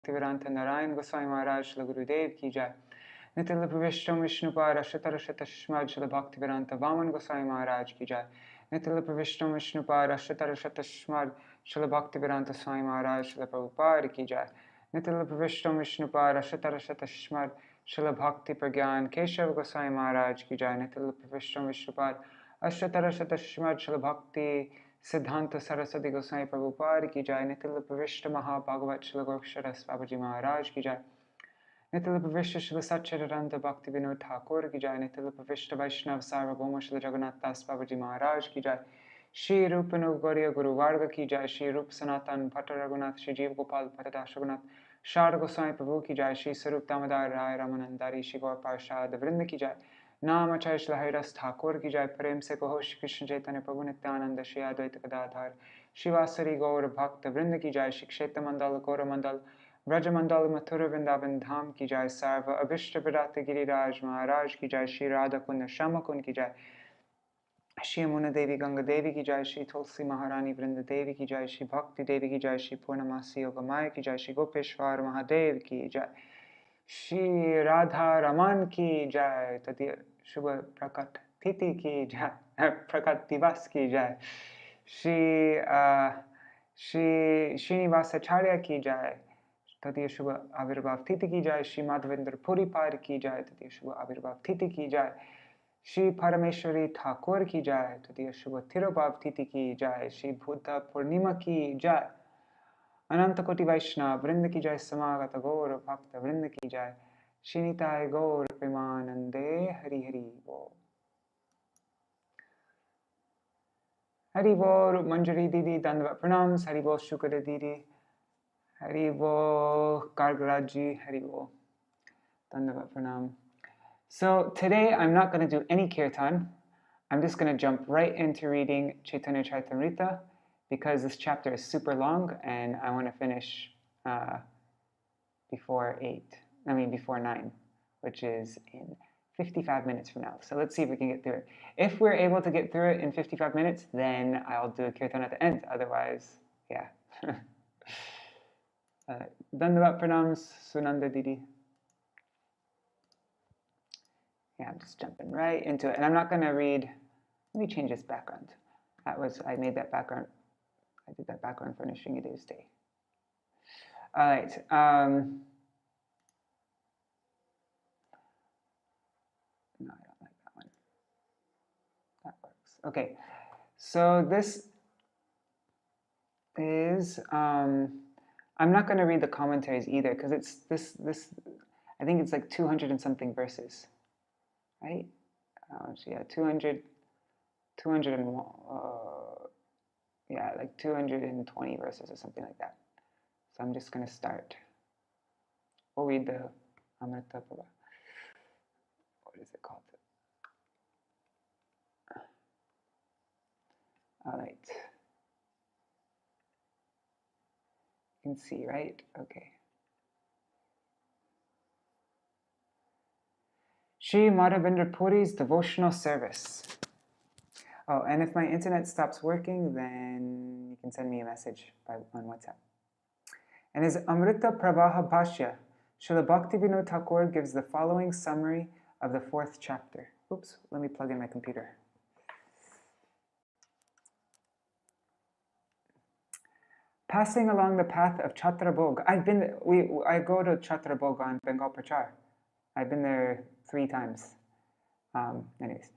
Bhaktivedanta Narayan Goswami Maharaj Shila Gurudev ki jai. Nitya Vishnu Vishnupad Ashtara Shata Shmad Shila Bhaktivedanta Vaman Goswami Maharaj ki jai. Nitya Vishnu Vishnupad Ashtara Shata Shmad Shila Bhaktivedanta Swami Maharaj Shila Prabhupada ki jai. Nitya Vishnu Vishnupad Ashtara Shata Shmad Shila Bhakti Pragyan Keshav Goswami Maharaj ki jai. Nitya Vishnu Vishnupad Ashtara Shata Shmad Shila Bhakti Siddhanta Saraswati Goswami Prabhupada ki jai. Nitya Vishnu Maha Bhagavat Shila Goksharas Babaji Maharaj ki jai. Nitya Vishnu Shila Satchidananda Bhakti Vinod Thakur ki jai. Nitya Vishnu Vaishnav Sarvabhauma Shila Jagannath Das Babaji Maharaj ki jai. Shri Rupa Gauriya Guru Varga ki jai. Shri Rup Sanatan Bhatta Raghunath Shri Jeev Gopal Bhattadash Raghunath Shara Goswami Prabhu ki jai. Shri Sarup Damodar Rai Ramanandari Shri Gaur Parshad Vrinda ki jai. Nama Acharya Shri Haridas Thakur ki jai. Prem se Kaho Shri Krishna Chaitanya Prabhu Nityananda Shri Advaita Gadadhar Shri Vasari Gaur Bhakta Vrinda ki jai. Shri Kshetra Mandal Gaura Mandal Vraja Mandal Mathura Vrindavan Dham ki jai. Sarva Abhishta Bharata Giriraj Maharaj ki jai. Shri Radha Kunda Shama Kund ki jai. Shri Amuna Devi Ganga Devi ki jai. Shri Tulsi Maharani Vrinda Devi ki jai. Shri Bhakti Devi ki jai. Shri Purnamasi Yogamaya ki jai. Shri Gopeshwar Mahadev ki jai. Shri Radha Raman ki jai. Tadiya Shubha Prakat Titi ki jai. Prakat Divas ki jai. Shri Srinivasacharya ki jai. Tadiya Shubha Avirbhav Titi ki jai. Shri Mādhavendra Purī ki jai. Tadiya Shubha Avirbhav Titi ki jai. Shri Parameshwari Thakur ki jai. Tadiya Shubha Tirobhav Titi ki jai. Shri Buddha Purnima ki jai. Ananta Koti Vaishnava Vrinda ki jai. Samagata Gaur Bhakta Vrinda ki jai. Shri Nitai Gaur Premanande Hari Hari Bol. Hari Bol Manjari Didi Dandavat Pranams. Hari Bol Shukada Didi. Hari Bol Gargaraji. Hari Bol Dandavat Pranam. So today I'm not going to do any kirtan. I'm just going to jump right into reading Caitanya-caritāmṛta because this chapter is super long and I want to finish before 9, which is in 55 minutes from now. So let's see if we can get through it. If we're able to get through it in 55 minutes, then I'll do a kirtan at the end. Otherwise, yeah. Dandavat pranams, Sunanda Didi. Yeah, I'm just jumping right into it. And I'm not going to read, let me change this background. I made that background, I did that background for Nrsimhadeva's day. All right. No, I don't like that one. That works. Okay. So this is, I'm not going to read the commentaries either because it's this, I think it's like 200 and something verses. Right? So yeah, 200 and yeah, like 220 verses or something like that. So I'm just going to start. We'll read the Amrita. What is it called? All right. You can see, right? Okay. Shri Mādhavendra Puri's devotional service. Oh, and if my internet stops working, then you can send me a message on WhatsApp. And his Amrita Pravaha Bhashya, Srila Bhaktivinoda Thakur gives the following summary of the 4th chapter. Oops, let me plug in my computer. Passing along the path of Chhatrabhog. I go to Chhatrabhog on Bengal Prachar. I've been there 3 times. Anyways,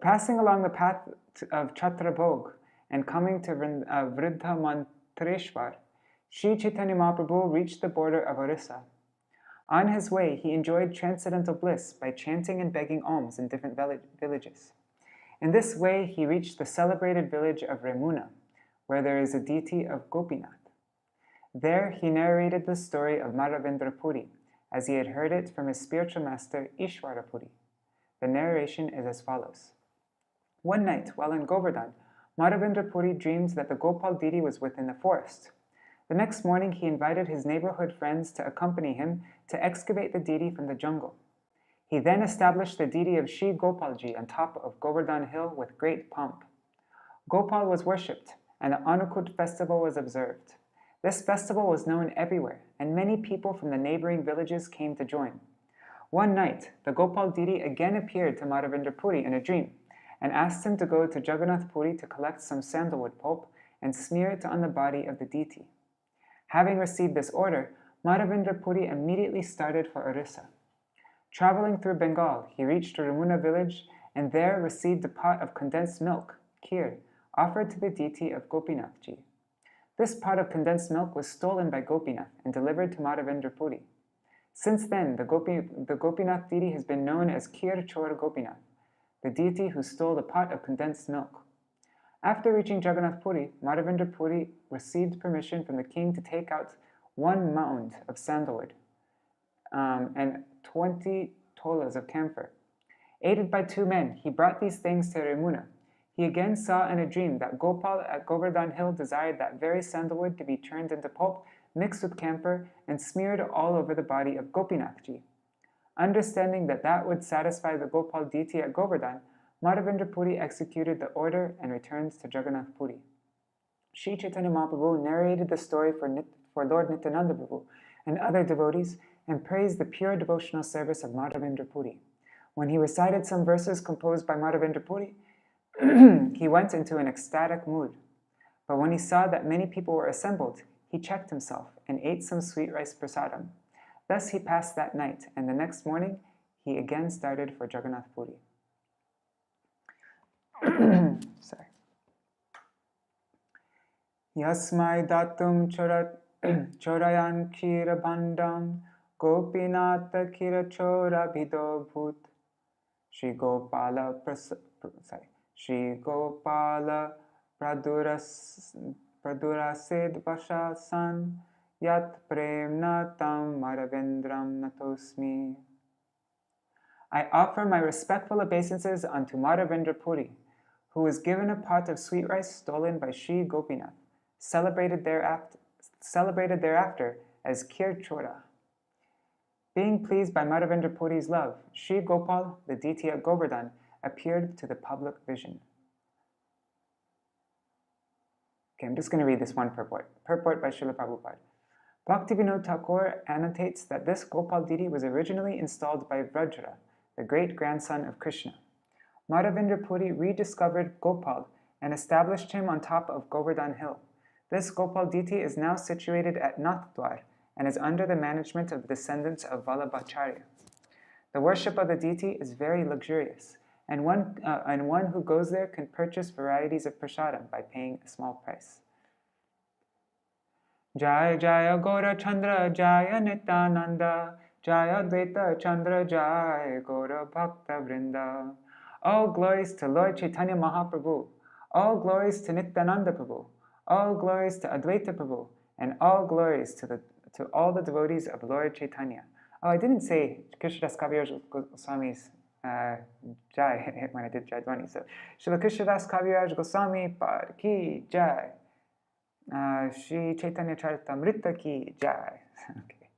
passing along the path of Chhatrabhog and coming to Vriddha Mantreshwar, Sri Chaitanya Mahaprabhu reached the border of Orissa. On his way, he enjoyed transcendental bliss by chanting and begging alms in different villages. In this way, he reached the celebrated village of Remuna, where there is a deity of Gopinath. There, he narrated the story of Mādhavendra Purī, as he had heard it from his spiritual master Ishvara Purī. The narration is as follows. One night, while in Govardhan, Mādhavendra Purī dreamed that the Gopal deity was within the forest. The next morning, he invited his neighborhood friends to accompany him to excavate the deity from the jungle. He then established the deity of Shri Gopalji on top of Govardhan hill with great pomp. Gopal was worshipped, and the Anukut festival was observed. This festival was known everywhere, and many people from the neighboring villages came to join. One night, the Gopal deity again appeared to Mādhavendra Purī in a dream and asked him to go to Jagannath Puri to collect some sandalwood pulp and smear it on the body of the deity. Having received this order, Mādhavendra Purī immediately started for Orissa. Traveling through Bengal, he reached Ramuna village and there received a pot of condensed milk, kheer, offered to the deity of Gopinathji. This pot of condensed milk was stolen by Gopinath and delivered to Mādhavendra Purī. Since then, the Gopinath deity has been known as Kheer Chor Gopinath, the deity who stole the pot of condensed milk. After reaching Jagannath Puri, Mādhavendra Purī received permission from the king to take out 1 mound of sandalwood and 20 tolas of camphor. Aided by 2 men, he brought these things to Ramuna. He again saw in a dream that Gopal at Govardhan Hill desired that very sandalwood to be turned into pulp, mixed with camphor, and smeared all over the body of Gopinathji. Understanding that that would satisfy the Gopal deity at Govardhan, Mādhavendra Purī executed the order and returned to Jagannath Puri. Sri Caitanya Mahaprabhu narrated the story for Lord Nityananda Prabhu and other devotees and praised the pure devotional service of Mādhavendra Purī. When he recited some verses composed by Mādhavendra Purī, he went into an ecstatic mood. But when he saw that many people were assembled, he checked himself and ate some sweet rice prasadam. Thus he passed that night, and the next morning he again started for Jagannath Puri. Sorry. Yasmai datum chorayan kira bandam gopinata kira chora bhido bhut Shri Gopala pradurasid vashasan yat premna tam Mādhavendram natosmi. I offer my respectful obeisances unto Mādhavendra Purī, who was given a pot of sweet rice stolen by Shri Gopinath, celebrated thereafter as Kheer Chora. Being pleased by Mādhavendra Puri's love, Shri Gopal, the deity at Govardhan, appeared to the public vision. Okay, I'm just going to read this one purport. Purport by Srila Prabhupada. Bhaktivinoda Thakur annotates that this Gopal deity was originally installed by Vrajra, the great-grandson of Krishna. Mādhavendra Purī rediscovered Gopal and established him on top of Govardhan Hill. This Gopal deity is now situated at Nathdwar and is under the management of the descendants of Vallabhacharya. The worship of the deity is very luxurious, and one who goes there can purchase varieties of prasadam by paying a small price. Jaya Jaya Gaura Chandra Jaya Nityananda Jaya Dvaita Chandra Jaya Gaura Bhakta Vrinda. All glories to Lord Chaitanya Mahaprabhu. All glories to Nityananda Prabhu. All glories to Advaita Prabhu. And all glories to all the devotees of Lord Chaitanya. Oh, I didn't say Krishnadas Kaviraj Goswami's Jai when I did Jai Dwani. So, Srila Krishnadas Kaviraj Goswami Par Ki Jai. Shri Caitanya-caritāmṛta ki Jai. Okay.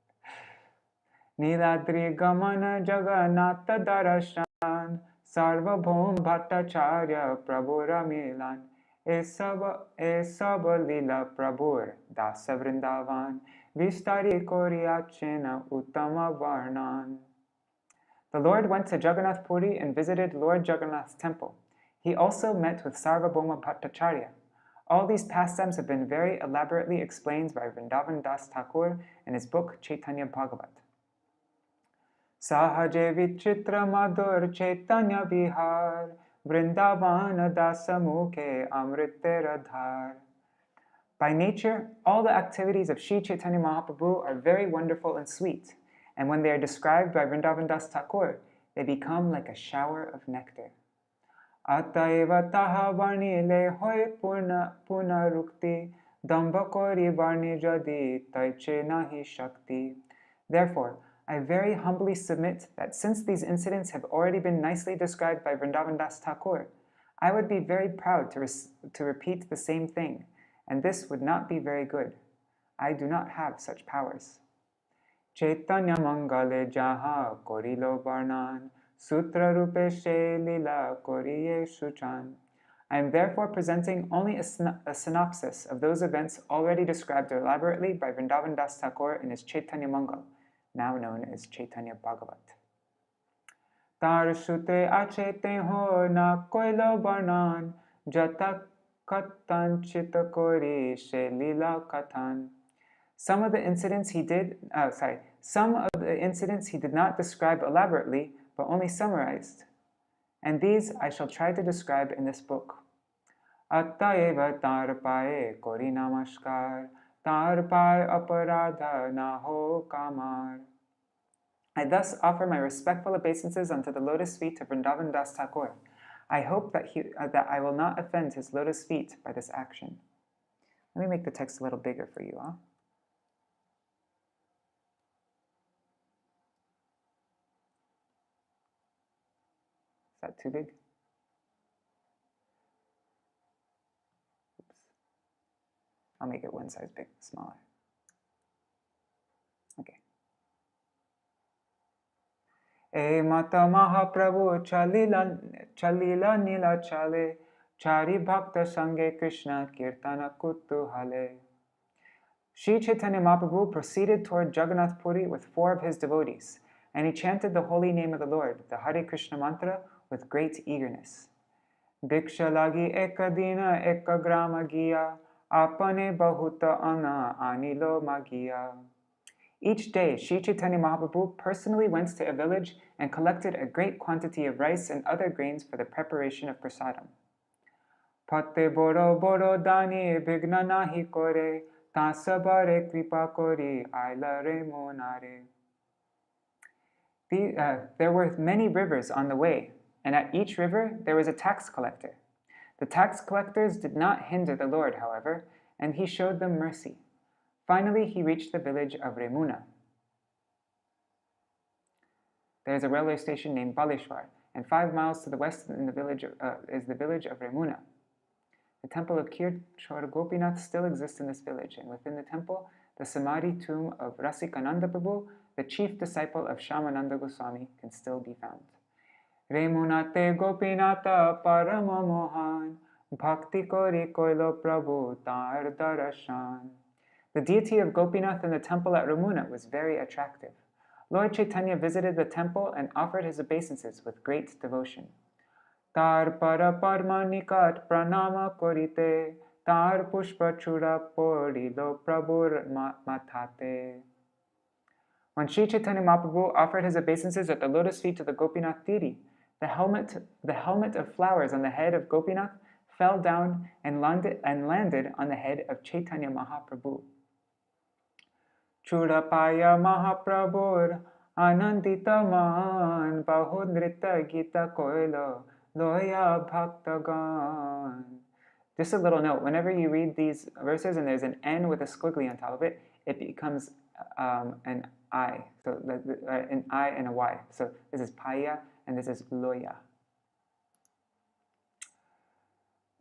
Niladri Gamana Jagannatha Darashan Sarvabhaum Bhattacharya Prabhu Ramilan Esaba Lila Prabhur Dasa Vrindavan Vistari Koriachena Uttama Varnan. The Lord went to Jagannath Puri and visited Lord Jagannath's temple. He also met with Sarvabhauma Bhattacharya. All these pastimes have been very elaborately explained by Vrindavan Das Thakur in his book Chaitanya Bhagavat. Sahaje Vichitra Madhur Chaitanya Vihar Vrindavana Dasa Mukhe Amritera Dhar. By nature, all the activities of Sri Chaitanya Mahaprabhu are very wonderful and sweet, and when they are described by Vrindavan Das Thakur, they become like a shower of nectar. Ataiva taha varni le hoy puna rukti damba kori varni jadi taiche nahi shakti. Therefore, I very humbly submit that since these incidents have already been nicely described by Vrindavan Das Thakur, I would be very proud to repeat the same thing, and this would not be very good. I do not have such powers. Chaitanya mangale jaha korilo varnan Sutra rupe she lila koriye shuchan. I am therefore presenting only a synopsis of those events already described elaborately by Vrindavan Das Thakur in his Chaitanya Mangal, now known as Chaitanya Bhagavat. Tar sutre achete ho na koilo barnan, jata katan chita kori she lila katan. Some of the incidents he did not describe elaborately, but only summarized. And these I shall try to describe in this book. Attayeva tarpaye kori namaskar, tarpay aparadha na ho kamar. I thus offer my respectful obeisances unto the lotus feet of Vrindavan Das Thakur. I hope that I will not offend his lotus feet by this action. Let me make the text a little bigger for you, huh? Is that too big? Oops. I'll make it one size smaller. Okay. E Mata Mahaprabhu Chalila Nila Chale Chari Bhakta Sange Krishna Kirtana Kutuhale. Sri Chaitanya Mahaprabhu proceeded toward Jagannath Puri with 4 of his devotees, and he chanted the holy name of the Lord, the Hare Krishna mantra, with great eagerness. Diksha lagi ekadina ekagrama giya, apane bahuta ana anilo magiya. Each day, Sri Chaitanya Mahaprabhu personally went to a village and collected a great quantity of rice and other grains for the preparation of prasadam. Patte boro boro dani bigna nahi kore, tasabare kripa kori ailare monare. There were many rivers on the way, and at each river there was a tax collector. The tax collectors did not hinder the Lord, however, and he showed them mercy. Finally, he reached the village of Remuna. There is a railway station named Baleshwar, and 5 miles to the west is the village of Remuna. The temple of Kirchhor Gopinath still exists in this village, and within the temple, the Samadhi tomb of Rasikananda Prabhu, the chief disciple of Shyamananda Goswami, can still be found. Remunate Gopinata Parama Mohan, Bhakti Kori Koilo Prabhu Tar Darashan. The deity of Gopinath in the temple at Remuna was very attractive. Lord Chaitanya visited the temple and offered his obeisances with great devotion. Tar para parma nikat pranama korite, tar pushpa chura porilo prabhur matate. When Sri Chaitanya Mahaprabhu offered his obeisances at the lotus feet of the Gopinath deity, the helmet of flowers on the head of Gopinath fell down and landed on the head of Chaitanya Mahaprabhu. Churapaya Mahaprabhur Anandita Man Bahudrita Gita Koilo Loya Bhaktagan. Just a little note, whenever you read these verses and there's an N with a squiggly on top of it, it becomes an I. So an I and a Y. So this is Paya and this is Loya.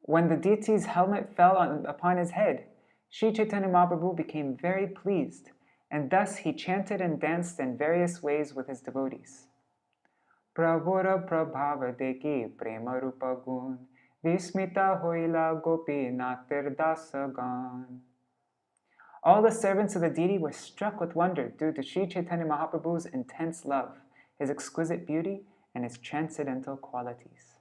When the deity's helmet fell upon his head, Sri Chaitanya Mahaprabhu became very pleased, and thus he chanted and danced in various ways with his devotees. Prabhura prabhava deki prema rupa gun, vismita hoila gopi natir dasagan. All the servants of the deity were struck with wonder due to Sri Chaitanya Mahaprabhu's intense love, his exquisite beauty, and his transcendental qualities.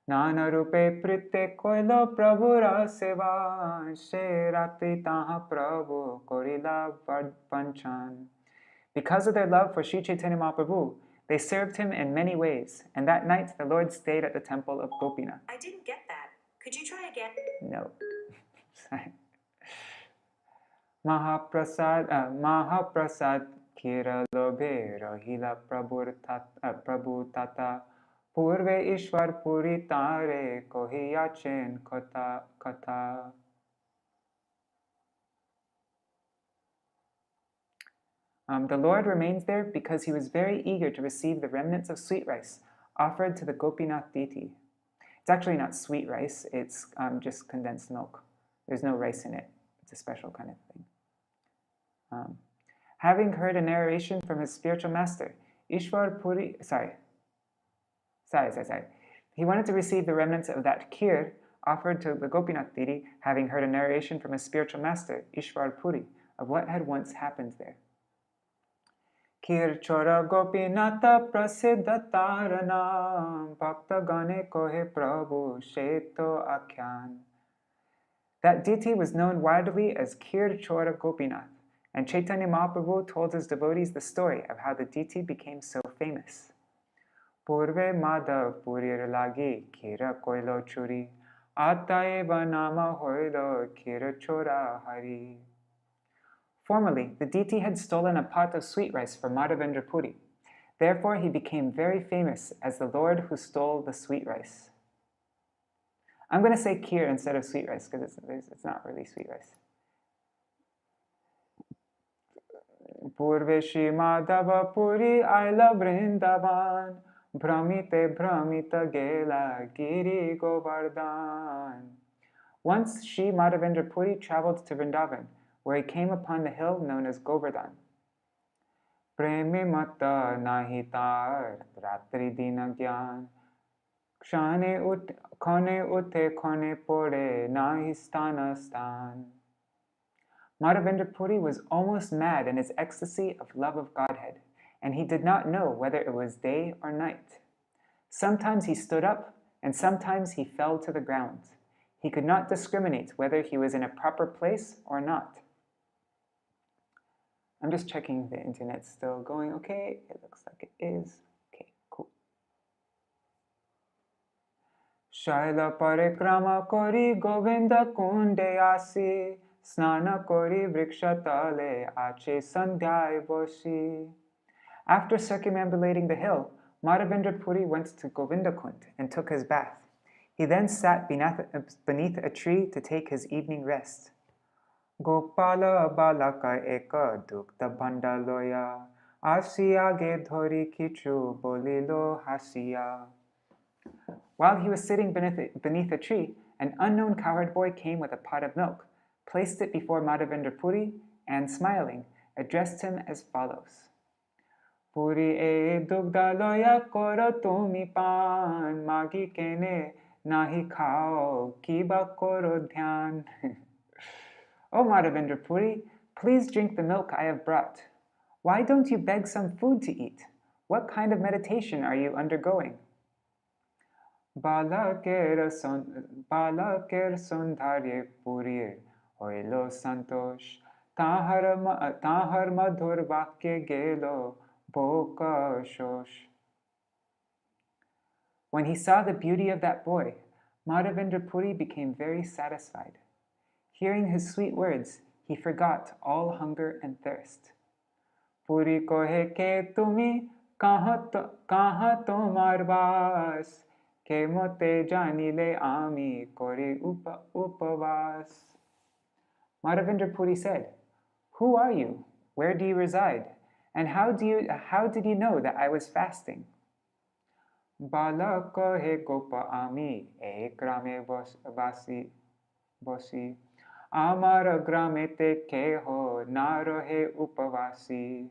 Nana rupe prite koilo prabhura seva, sherati taha prabhu korila panchan. Because of their love for Sri Chaitanya Mahaprabhu, they served him in many ways, and that night the Lord stayed at the temple of Gopinath. I didn't get that. Could you try again? No. Mahaprasad kira lobhe rahila prabhu tata purve ishwar puri tare kohi yachen kata. The Lord remains there because he was very eager to receive the remnants of sweet rice offered to the Gopinath deity. It's actually not sweet rice, it's just condensed milk. There's no rice in it. It's a special kind of thing. Having heard a narration from his spiritual master, Ishwar Puri, he wanted to receive the remnants of that kheer offered to the Gopinath Deity, having heard a narration from his spiritual master, Ishwar Purī, of what had once happened there. Kir chora Gopinata prasiddha taranam bhakta gane kohe prabhu sheto akhyan. That deity was known widely as Kir Chora Gopinath, and Chaitanya Mahaprabhu told his devotees the story of how the deity became so famous. Purve Madhav Purir lagi Kira koilo churi, Ataeva nama hoilo Kira chora hari. Formerly, the deity had stolen a pot of sweet rice from Mādhavendra Purī. Therefore, he became very famous as the Lord who stole the sweet rice. I'm going to say kheer instead of sweet rice because it's not really sweet rice. Purve Shri Madhava Puri Aila Vrindavan Brahmite Brahmita Gela Giri Govardhan. Once Shri Mādhavendra Puri traveled to Vrindavan, where he came upon the hill known as Govardhan. Premi Mata Nahitar Ratri Dina Gyan Kshane Ute Khane Pore Nahi Stana Stan. Mādhavendra Puri was almost mad in his ecstasy of love of Godhead, and he did not know whether it was day or night. Sometimes he stood up, and sometimes he fell to the ground. He could not discriminate whether he was in a proper place or not. I'm just checking the internet's still going okay. It looks like it is. Okay, cool. Shaila parikrama kori Govinda kunde asi Snana kori vrikshatale ache sandhyai boshi. After circumambulating the hill, Mādhavendra Puri went to Govinda Kund and took his bath. He then sat beneath a tree to take his evening rest. Gopala balaka eka dukta bandaloya asiya ge dhori kichu bolilo hasiya. While he was sitting beneath a tree, an unknown cowherd boy came with a pot of milk, placed it before Mādhavendra Puri, and smiling, addressed him as follows. Puri e dugdaloya koro tumi pan, magi kene nahi khao, kiba koro dhyan. O Mādhavendra Puri, please drink the milk I have brought. Why don't you beg some food to eat? What kind of meditation are you undergoing? Balaker sondharye purir hoilo santosh tahar madhur vakye gelo boka shosh. When he saw the beauty of that boy, Mādhavendra Puri became very satisfied. Hearing his sweet words, he forgot all hunger and thirst. Puri kohe ke tumi kaha tomar vas ke mote janile ami kori upavas. Mādhavendra Puri said, "Who are you? Where do you reside? And how did you know that I was fasting?" Bala kohe gopa ami ek grame bosi amar gramete keho narohe upavasi.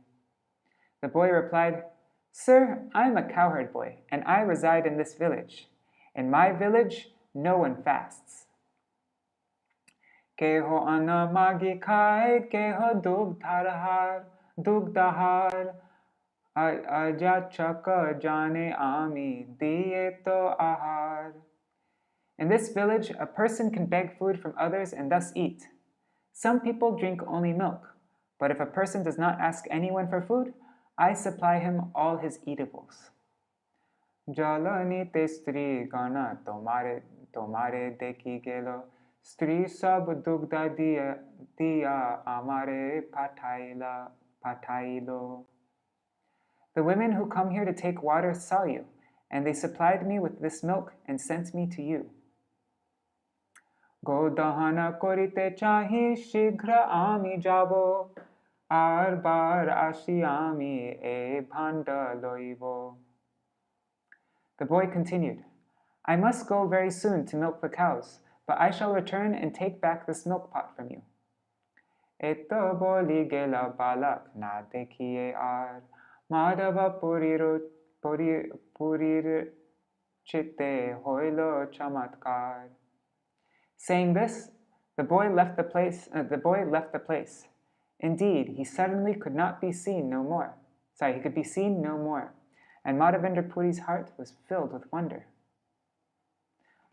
The boy replied, "Sir, I am a cowherd boy, and I reside in this village. In my village, no one fasts." Keho anna magi khai, keho dugdahar, aja chaka jane ami diye to ahar. In this village, a person can beg food from others and thus eat. Some people drink only milk, but if a person does not ask anyone for food, I supply him all his eatables. Jalani te stri gana tomare deki gelo, stri sab dugda diya amare patailo. The women who come here to take water saw you, and they supplied me with this milk and sent me to you. Godahana korite chahi shighra ami jabo, ar bar ashiyami e bhanda loivo. The boy continued, "I must go very soon to milk the cows, but I shall return and take back this milk pot from you." Eto boli gela balak na dekhiye ar, Madhava purir chitte hoilo chamatkar. Saying this, the boy left the place. Indeed, he suddenly could not be seen no more. He could be seen no more. And Mādhavendra Puri's heart was filled with wonder.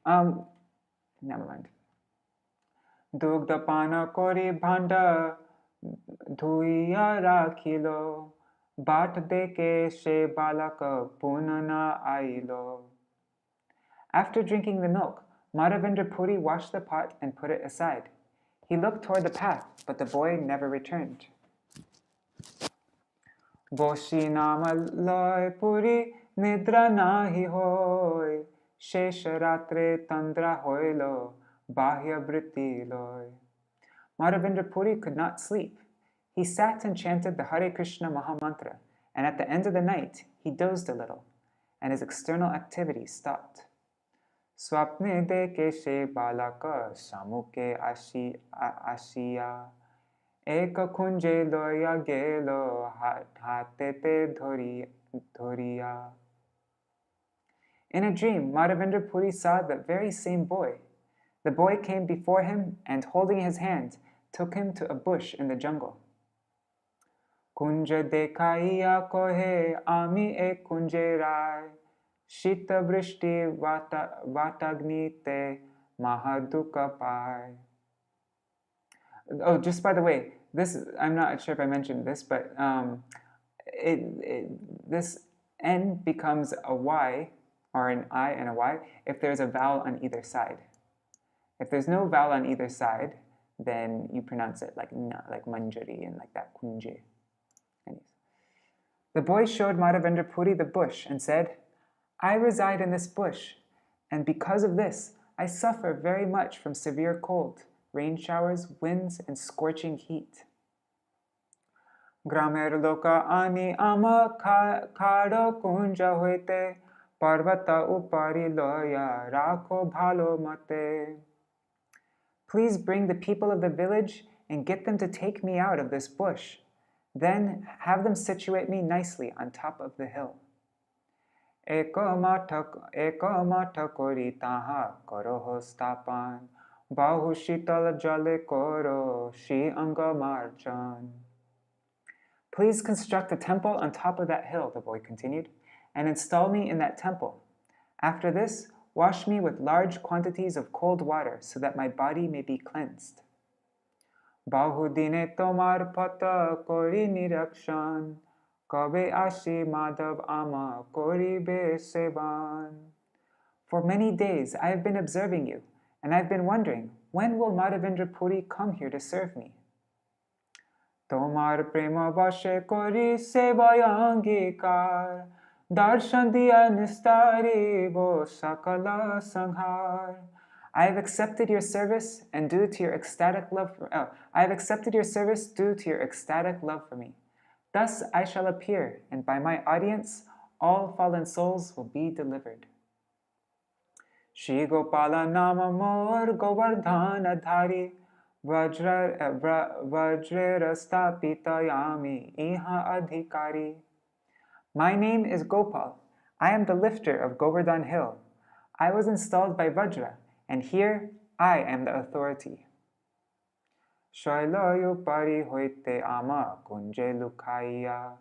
Never mind. Dugdapana kori bhanda dhuiya rakhilo bat deke she balaka punana ailo. After drinking the milk, Mādhavendra Puri washed the pot and put it aside. He looked toward the path, but the boy never returned. Boshi nama loy puri nidra nahi hoy, shesha ratre tandra hoilo, bahya vritti loy. Mādhavendra Puri could not sleep. He sat and chanted the Hare Krishna Mahamantra, and at the end of the night, he dozed a little, and his external activity stopped. Swapne deke she balaka samuke asiya eka kunje loya gelo hatete dhoriya. In a dream, Mādhavendra Puri saw the very same boy. The boy came before him and, holding his hand, took him to a bush in the jungle. Kunja dekaiya kohe ami e kunje rai Shita vrishti vatagnite mahaduka pai. Oh, just by the way, this, I'm not sure if I mentioned this, but this N becomes a Y, or an I and a Y, if there's a vowel on either side. If there's no vowel on either side, then you pronounce it like manjari and like that, kunje. Anyways. The boy showed Mādhavendra Puri the bush and said, I reside in this bush, and because of this, I suffer very much from severe cold, rain showers, winds, and scorching heat. Gramer loka ani ama khado kunja hoite parvata upari loya rakho bhalo mate. Please bring the people of the village and get them to take me out of this bush. Then have them situate me nicely on top of the hill. Eko mata kori taha koroho stapan bahu shitala jale koro shi anga marchan. Please construct a temple on top of that hill, the boy continued, and install me in that temple. After this, wash me with large quantities of cold water so that my body may be cleansed. Bahu dine tomar pata kori nirakshan Kabe ashi Madhav ama koribe sevan. For many days I have been observing you, and I have been wondering, when will Mādhavendra Puri come here to serve me? Tomar prema vashe kori sevayangikar darshan diya nistari vo sakala sanghar. I have accepted your service and due to your ecstatic love for me. Thus I shall appear, and by my audience, all fallen souls will be delivered. Shri Gopala nama mor govardhana dhari vajrera stapitayami iha adhikari. My name is Gopal. I am the lifter of Govardhan Hill. I was installed by Vajra, and here I am the authority. Shailayo pari hoite ama kunje lukaiya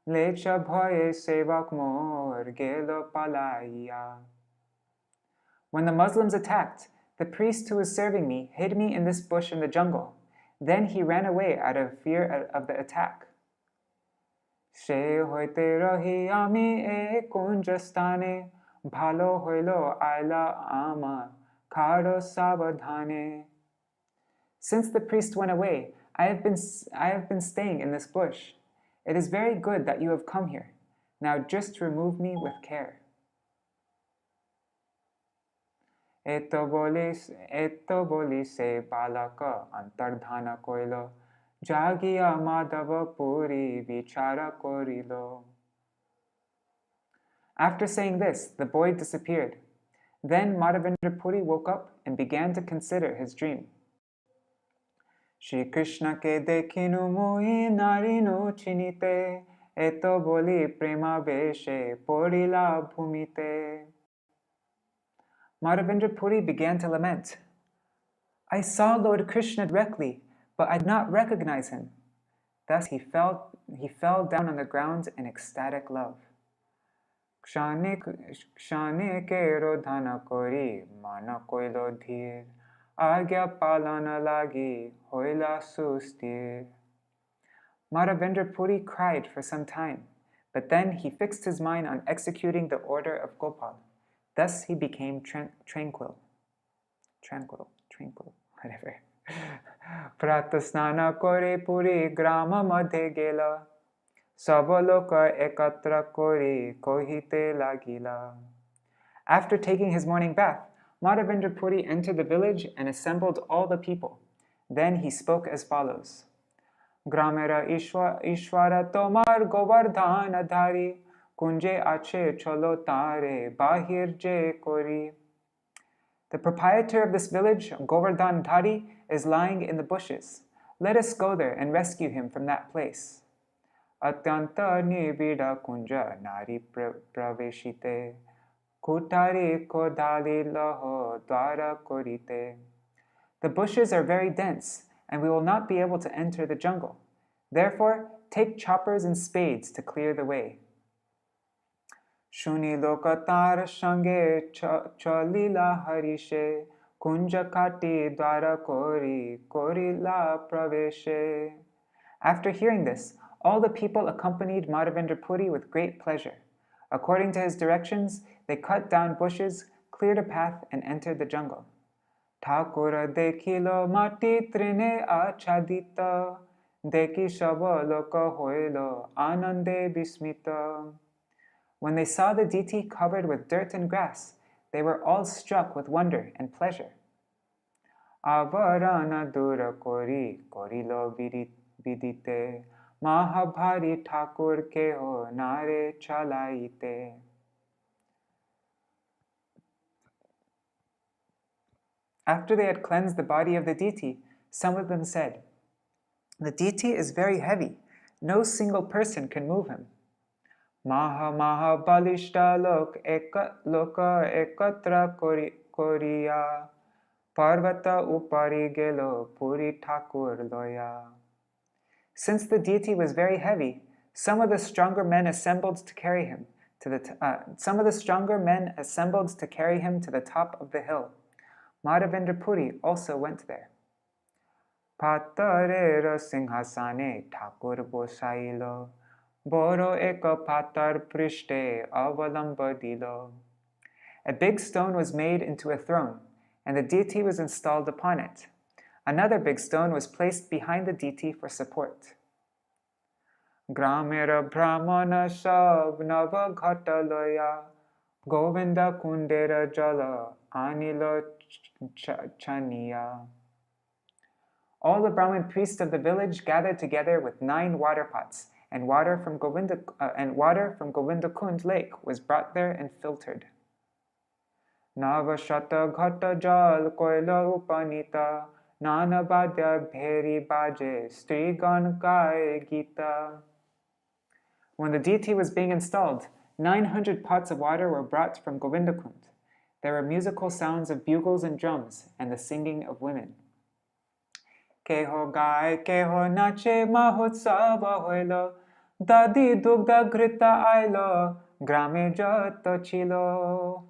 lecha bhaye sevak mor gelo palaiya. When the Muslims attacked, the priest who was serving me hid me in this bush in the jungle. Then he ran away out of fear of the attack. She hoite rahi ami e kunjastane bhalo hoilo aila ama khado sabadhane. Since the priest went away, I have been staying in this bush. It is very good that you have come here. Now just remove me with care. Eto boli se balaka antardhana koilo jagiya Madhava Puri vichara korilo. After saying this, the boy disappeared. Then Mādhavendra Puri woke up and began to consider his dream. Shri Krishna ke dekhinu mui narinu chinite eto boli prema veshe porila bhumite. Mādhavendra Puri began to lament. I saw Lord Krishna directly, but I did not recognize him. Thus he fell down on the ground in ecstatic love. Kshane kero dhana kori, mana koilo dhir, agya palana lagi, hoila sustir. Mādhavendra Purī cried for some time, but then he fixed his mind on executing the order of Gopal. Thus he became tranquil, whatever. Pratasnana kore Purī grama madhe gela, sabaloka ekatra kori kohite lagila. After taking his morning bath, Mādhavendra Purī entered the village and assembled all the people. Then he spoke as follows. Gramera Ishwara tomar govardhana dhari, kunje ache cholo tare bahir je kori. The proprietor of this village, Govardhan Dhari, is lying in the bushes. Let us go there and rescue him from that place. Atyanta nibida kunja nari praveshite, kutari kodali laho dwara korite. The bushes are very dense, and we will not be able to enter the jungle. Therefore, take choppers and spades to clear the way. Shuni lokatar shange chalila harishe, kunja kati dwara kori la praveshe. After hearing this, all the people accompanied Mādhavendra Purī with great pleasure. According to his directions, they cut down bushes, cleared a path, and entered the jungle. Thakura dekhilo mati trine achadita, dekhi shaba loka hoilo anande bismita. When they saw the deity covered with dirt and grass, they were all struck with wonder and pleasure. Avarana dura korilo vidite, mahabhari thakur keho nare chalaite. After they had cleansed the body of the deity, some of them said, "The deity is very heavy. No single person can move him." Maha balishta loka ekatra koriya, parvata upari gelo Puri Thakur loya. Since the deity was very heavy, some of the stronger men assembled to carry him to the top of the hill. Mādhavendra Purī also went there. Patarera singhasane Thakur bosailo, boro eka patar prishte avalambadilo. A big stone was made into a throne, and the deity was installed upon it. Another big stone was placed behind the deity for support. Gramera brahmana sab nava ghataloya, Govinda kundera jala anilo chaniya. All the Brahmin priests of the village gathered together with 9 water pots, and water from Govinda Kund lake was brought there and filtered. Navashata ghata jal koila upanita, nana badya bheri baje strigan kai gita. When the deity was being installed, 900 pots of water were brought from Govinda Kund. There were musical sounds of bugles and drums, and the singing of women. Keho gai, keho nache mahotsava hoilo, dadi dugda grita ailo, grame jata chilo.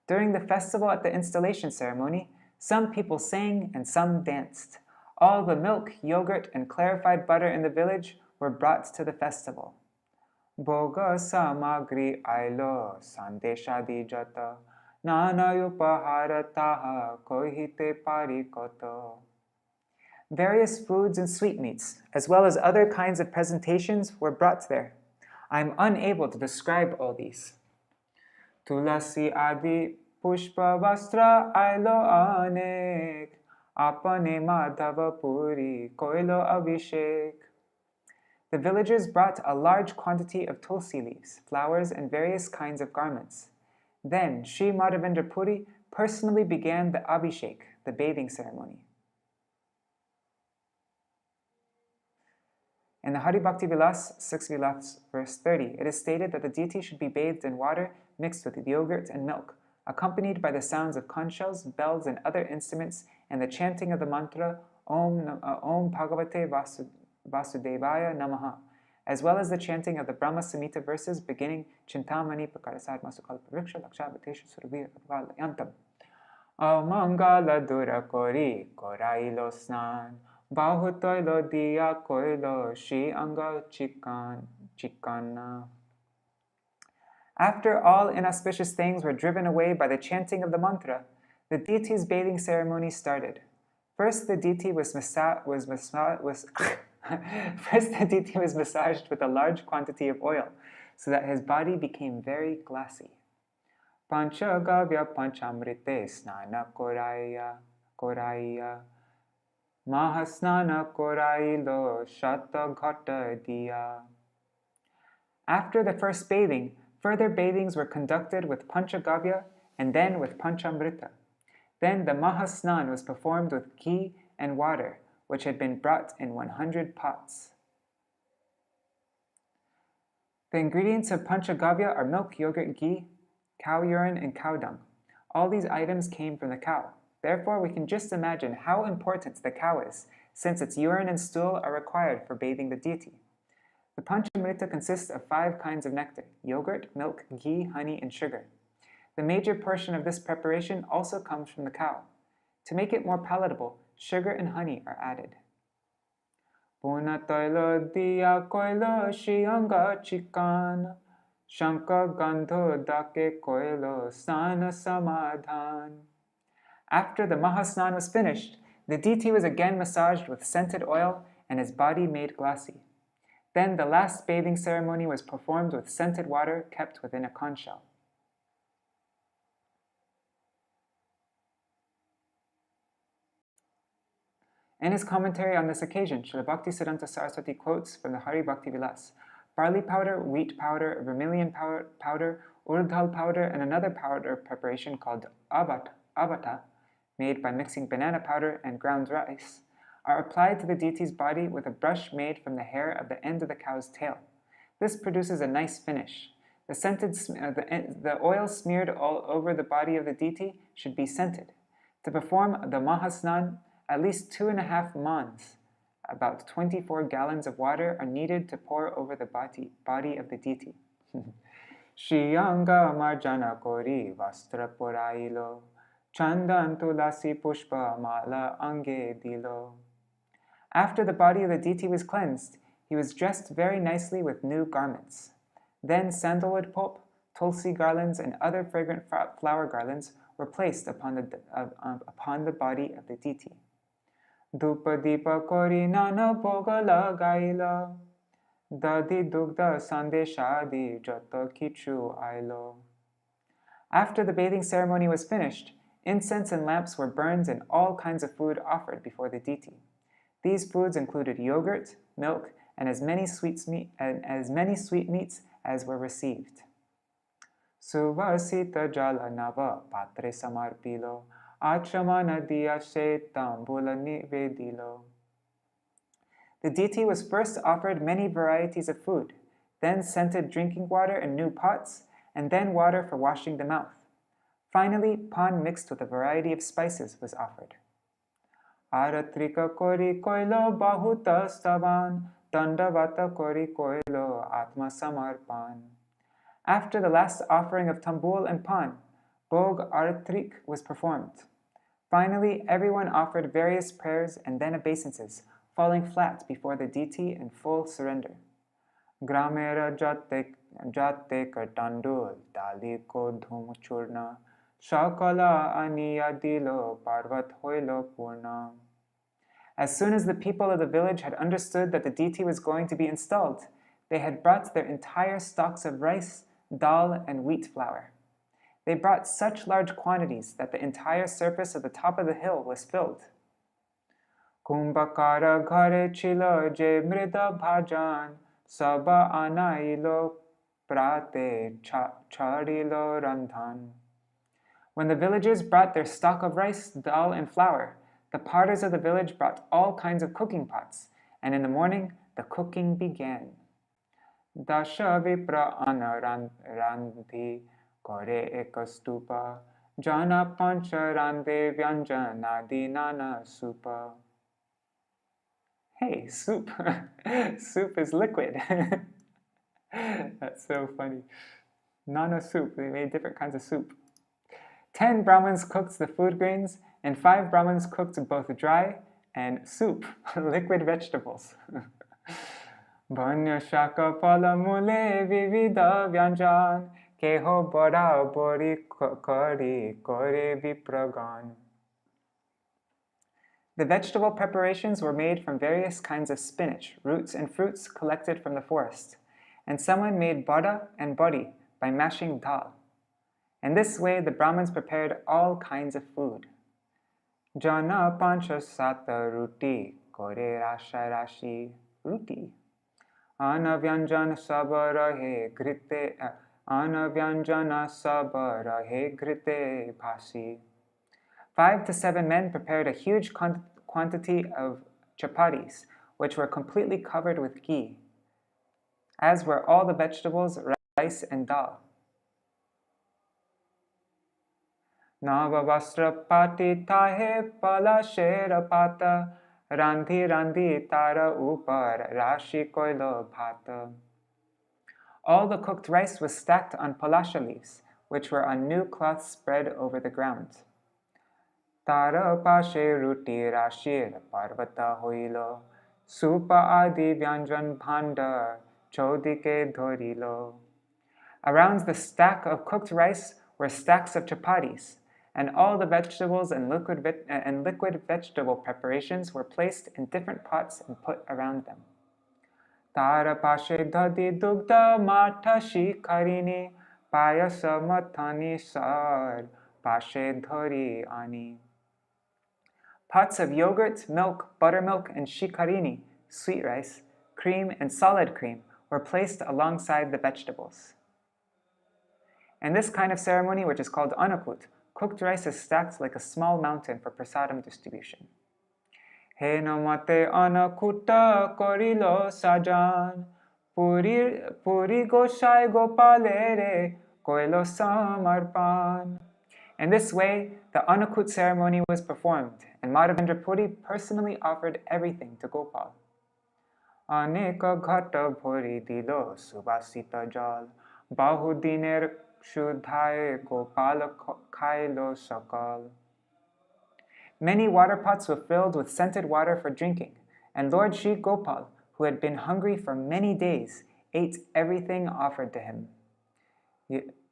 During the festival at the installation ceremony, some people sang and some danced. All the milk, yogurt, and clarified butter in the village were brought to the festival. Bhoga samagri ailo sandeshadi jata, nanayupahara taha kohite parikoto. Various foods and sweetmeats, as well as other kinds of presentations, were brought there. I am unable to describe all these. Tulasi adi pushpa vastra ailo anek, apane Madhava Purī koilo Abhishek. The villagers brought a large quantity of tulsi leaves, flowers, and various kinds of garments. Then Sri Mādhavendra Purī personally began the Abhishek, the bathing ceremony. In the Hari Bhakti Vilas, 6 Vilas, verse 30, it is stated that the deity should be bathed in water mixed with yogurt and milk, accompanied by the sounds of conch shells, bells, and other instruments, and the chanting of the mantra Om Bhagavate Vasudevaya Namaha, as well as the chanting of the Brahma Samhita verses beginning Chintamani Prakarasad Masukalpa Vriksha Lakshavatesha Surabhira Yantam. Mangala Dura Kori Korailo Snan Bahutoilo Dia Koilo Shi Anga Chikana. After all inauspicious things were driven away by the chanting of the mantra, the deity's bathing ceremony started. First, the deity was massaged with a large quantity of oil, so that his body became very glassy. Panchagavya Panchamrite Snana Koraya Mahasnana Korailo Shata Ghata Diya. After the first bathing, further bathings were conducted with Panchagavya and then with Panchamrita. Then the Mahasnan was performed with ghee and water, which had been brought in 100 pots. The ingredients of Panchagavya are milk, yogurt, ghee, cow urine, and cow dung. All these items came from the cow. Therefore, we can just imagine how important the cow is, since its urine and stool are required for bathing the deity. The Panchamrita consists of 5 kinds of nectar: yogurt, milk, ghee, honey, and sugar. The major portion of this preparation also comes from the cow. To make it more palatable, sugar and honey are added. Punatoilo diya koilo shiyanga chikan shanka gandho dake koilo sana samadhan. After the Mahasnan was finished, the deity was again massaged with scented oil and his body made glassy. Then the last bathing ceremony was performed with scented water kept within a conch shell. In his commentary on this occasion, Srila Bhaktisiddhanta Saraswati quotes from the Hari Bhakti Vilas: barley powder, wheat powder, vermilion powder, urd dal powder, and another powder preparation called abata, made by mixing banana powder and ground rice, are applied to the deity's body with a brush made from the hair of the end of the cow's tail. This produces a nice finish. The oil smeared all over the body of the deity should be scented. To perform the Mahasnan, at least 2.5 mans, about 24 gallons of water, are needed to pour over the body of the deity. Shiyanga marjana kori vastra porailo chandan tulasi pushpa mala ange dilo. After the body of the deity was cleansed, he was dressed very nicely with new garments. Then sandalwood pulp, tulsi garlands, and other fragrant flower garlands were placed upon the body of the deity. Dupa dipa kori nana bhoga lagaila dadi dugda sandeshadi jata kichu ailo. After the bathing ceremony was finished, incense and lamps were burned and all kinds of food offered before the deity. These foods included yogurt, milk, and as many sweetmeats as were received. Suvasita jala nava patre samarpilo achamana diya tambula nivedilo. The deity was first offered many varieties of food, then scented drinking water in new pots, and then water for washing the mouth. Finally, pan mixed with a variety of spices was offered. Aratrika kori koilo bahuta stavan dandavata kori koilo atma samarpan. After the last offering of tambul and pan, Bhog Aratrik was performed. Finally, everyone offered various prayers and then obeisances, falling flat before the deity in full surrender. Gramera jate katandul dali ko dhum churna shakala aniya dilo parvat hoilo purna. As soon as the people of the village had understood that the deity was going to be installed, they had brought their entire stocks of rice, dal, and wheat flour. They brought such large quantities that the entire surface of the top of the hill was filled. Kumbhakara ghare chilo je mrida bhajan saba anailo prate charilo randhan. When the villagers brought their stock of rice, dal, and flour, the potters of the village brought all kinds of cooking pots, and in the morning the cooking began. Dasha vipra anarandhi kore ekastupa Jana pancha rande vyanjana dinana supa. Hey, soup. Soup is liquid. That's so funny. Nana soup. They made different kinds of soup. 10 Brahmins cooked the food grains, and 5 Brahmins cooked both dry and soup, liquid vegetables. Bhanya shaka phala mule vivida vyanjan keho bora bori kari kore vipragan. The vegetable preparations were made from various kinds of spinach, roots, and fruits collected from the forest, and someone made bada and bori by mashing dal. In this way, the Brahmins prepared all kinds of food. Jana pancha sata ruti kore rasha rashi ruti. Anavyanjana sabarahe grite Anavyanjana sabarahe grite bhasi. 5 to 7 men prepared a huge quantity of chapatis, which were completely covered with ghee, as were all the vegetables, rice, and dal. Navavastra pati tahe palashera pata randhi randhi tara upar rashi koilo bhata. All the cooked rice was stacked on palasha leaves, which were on new cloths spread over the ground. Tara pashe ruti rashir parvata hoilo, supa adi vyanjan bhandar chodike dhorilo. Around the stack of cooked rice were stacks of chapatis, and all the vegetables and liquid vegetable preparations were placed in different pots and put around them. Tara pashe dhadi dugda matashi karini payasa matani sar pashe dhari ani. Pots of yogurt, milk, buttermilk, and shikarini, sweet rice, cream, and solid cream were placed alongside the vegetables. In this kind of ceremony, which is called anakut, cooked rice is stacked like a small mountain for prasadam distribution. He namate anakuta korilo sajan, puri goshai gopalere koilo samarpan. In this way, the anakut ceremony was performed, and Mādhavendra Purī personally offered everything to Gopal. Aneka ghata bhori dilo subasita jal, bahudiner shuddhaye Gopal khailo sakal. Many water pots were filled with scented water for drinking, and Lord Shri Gopal, who had been hungry for many days, ate everything offered to him.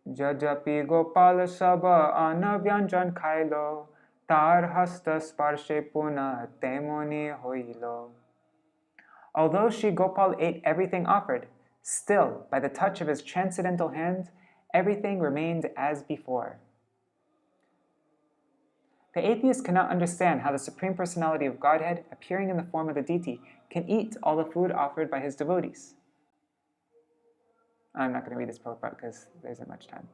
Jajapi Gopal Saba Anavyanjan Khailo, Tar Hasta Sparshe Puna Temoni Hoilo. Although Shri Gopal ate everything offered, still, by the touch of his transcendental hand, everything remained as before. The atheist cannot understand how the Supreme Personality of Godhead, appearing in the form of the Deity, can eat all the food offered by his devotees. I'm not going to read this part because there isn't much time.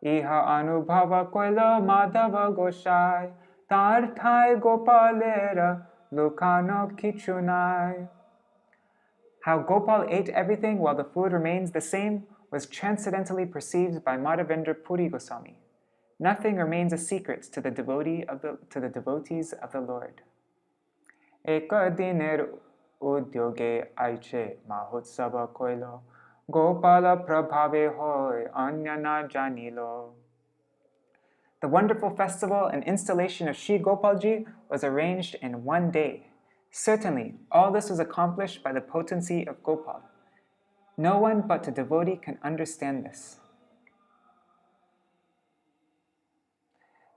Iha anubhava koila madhava goshai, tar thai gopalera lukano kichunai. How Gopal ate everything while the food remains the same was transcendently perceived by Mādhavendra Purī Goswami. Nothing remains a secret to the devotees of the Lord. Eka diner udyoge aiche mahotsava koilo, Gopala prabhave hoy anyana janilo. The wonderful festival and installation of Shri Gopalji was arranged in one day. Certainly, all this was accomplished by the potency of Gopal. No one but a devotee can understand this.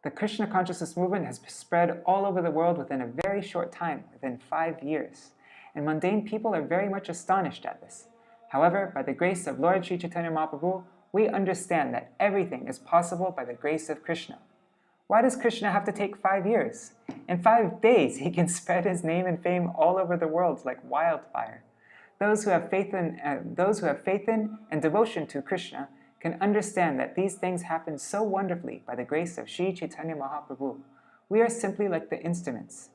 The Krishna consciousness movement has spread all over the world within a very short time, within 5 years, and mundane people are very much astonished at this. However, by the grace of Lord Sri Chaitanya Mahaprabhu, we understand that everything is possible by the grace of Krishna. Why does Krishna have to take 5 years? In 5 days, he can spread his name and fame all over the world like wildfire. Those who have faith in and devotion to Krishna can understand that these things happen so wonderfully by the grace of Sri Chaitanya Mahaprabhu. We are simply like the instruments.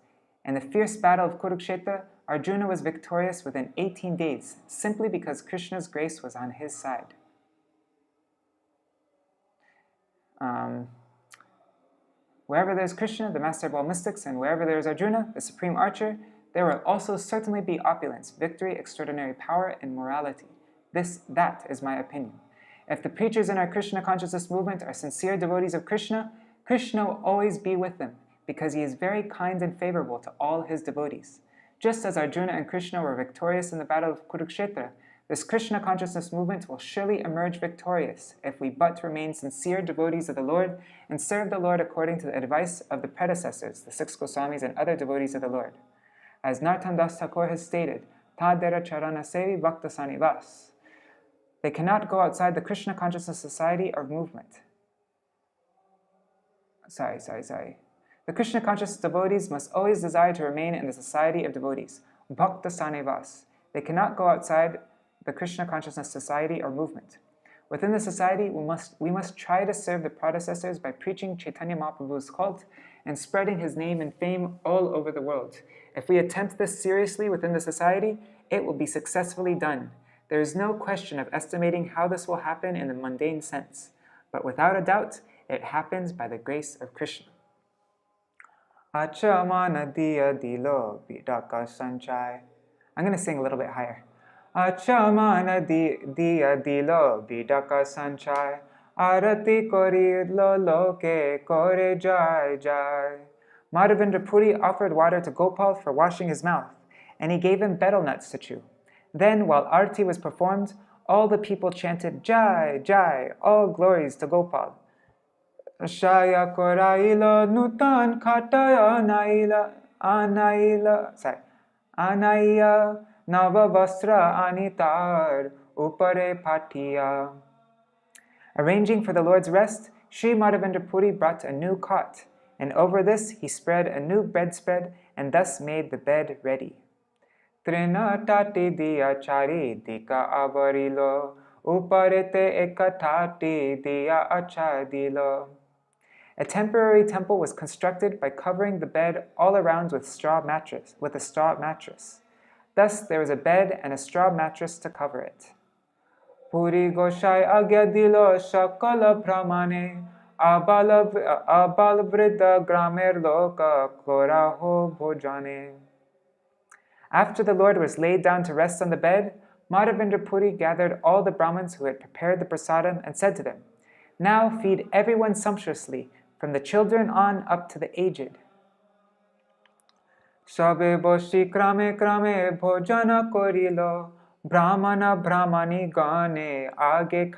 In the fierce battle of Kurukshetra, Arjuna was victorious within 18 days, simply because Krishna's grace was on his side. Wherever there is Krishna, the master of all mystics, and wherever there is Arjuna, the supreme archer, there will also certainly be opulence, victory, extraordinary power, and morality. That is my opinion. If the preachers in our Krishna consciousness movement are sincere devotees of Krishna, Krishna will always be with them, because he is very kind and favorable to all his devotees. Just as Arjuna and Krishna were victorious in the battle of Kurukshetra, this Krishna consciousness movement will surely emerge victorious if we but remain sincere devotees of the Lord and serve the Lord according to the advice of the predecessors, the 6 Goswamis and other devotees of the Lord. As Narottam Das Thakur has stated, Tadera Charana Sevi Bhakta Sanivas. They cannot go outside the Krishna consciousness society or movement. The Krishna conscious devotees must always desire to remain in the society of devotees, Bhakta Sanivas. They cannot go outside the Krishna consciousness society or movement. Within the society, we must try to serve the predecessors by preaching Chaitanya Mahaprabhu's cult and spreading his name and fame all over the world. If we attempt this seriously within the society, it will be successfully done. There is no question of estimating how this will happen in the mundane sense, but without a doubt, it happens by the grace of Krishna. Achamana diya dilo bidaka sanchai. I'm going to sing a little bit higher. Achamana diya dilo bidaka sanchai. Arati kori lo loke kore jai jai. Mādhavendra Purī offered water to Gopal for washing his mouth, and he gave him betel nuts to chew. Then, while Arati was performed, all the people chanted, Jai, Jai, all glories to Gopal. Shaya koraila nutan khataya anaya nava vastra anitar upare patiya. Arranging for the Lord's rest, Sri Mādhavendra Purī brought a new cot, and over this he spread a new bedspread, and thus made the bed ready. Trina tati diya chari dika avarilo, uparete ekatati diya achadilo. A temporary temple was constructed by covering the bed all around with a straw mattress. Thus there was a bed and a straw mattress to cover it. Puri Goshai agya dilo shakala pramane abal vriddha gramer loka koraho bhojane. After the Lord was laid down to rest on the bed, Mādhavendra Purī gathered all the Brahmins who had prepared the prasadam and said to them, Now feed everyone sumptuously, from the children on up to the aged. Sabe boshi krame krame bhojana korilo, brahmana brahmani gane age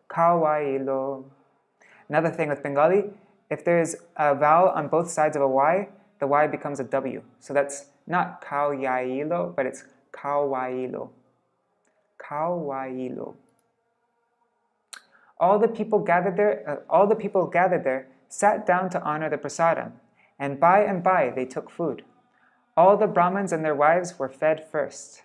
kawailo. Another thing with Bengali, if there is a vowel on both sides of a Y, the Y becomes a W. So that's not kawailo, but it's kawailo. Kawailo. All the people gathered there sat down to honor the prasadam, and by they took food. All the Brahmins and their wives were fed first.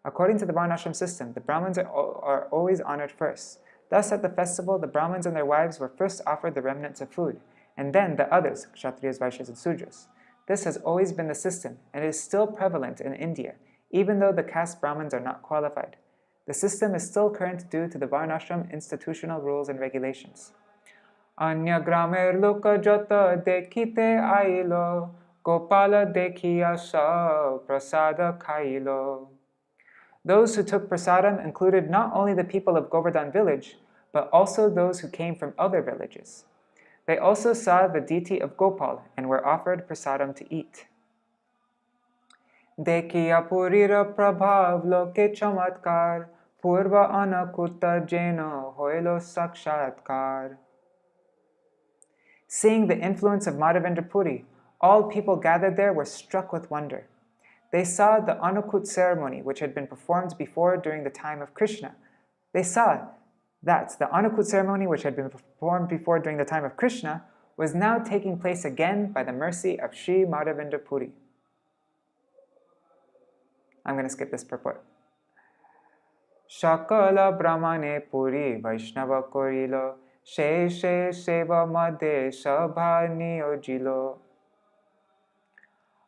According to the Varnashram system, the Brahmins are always honored first. Thus, at the festival, the Brahmins and their wives were first offered the remnants of food, and then the others, Kshatriyas, Vaishyas, and Sudras. This has always been the system, and it is still prevalent in India, even though the caste Brahmins are not qualified. The system is still current due to the Varnashram institutional rules and regulations. Anya gramer loka jata dekhite ailo, Gopala dekhiya sa prasada khailo. Those who took prasadam included not only the people of Govardhan village, but also those who came from other villages. They also saw the deity of Gopal and were offered prasadam to eat. Dekhiya purira prabhav loke chamatkar, purva anakuta jena hoilo sakshatkar. Seeing the influence of Mādhavendra Purī, all people gathered there were struck with wonder. They saw the Anukut ceremony which had been performed before during the time of Krishna. They saw that the Anukut ceremony which had been performed before during the time of Krishna was now taking place again by the mercy of Sri Mādhavendra Purī. I'm going to skip this purport. Shakala Brahmane Puri Vaishnava Korilo She Seva Madhe Sabha Niyojilo.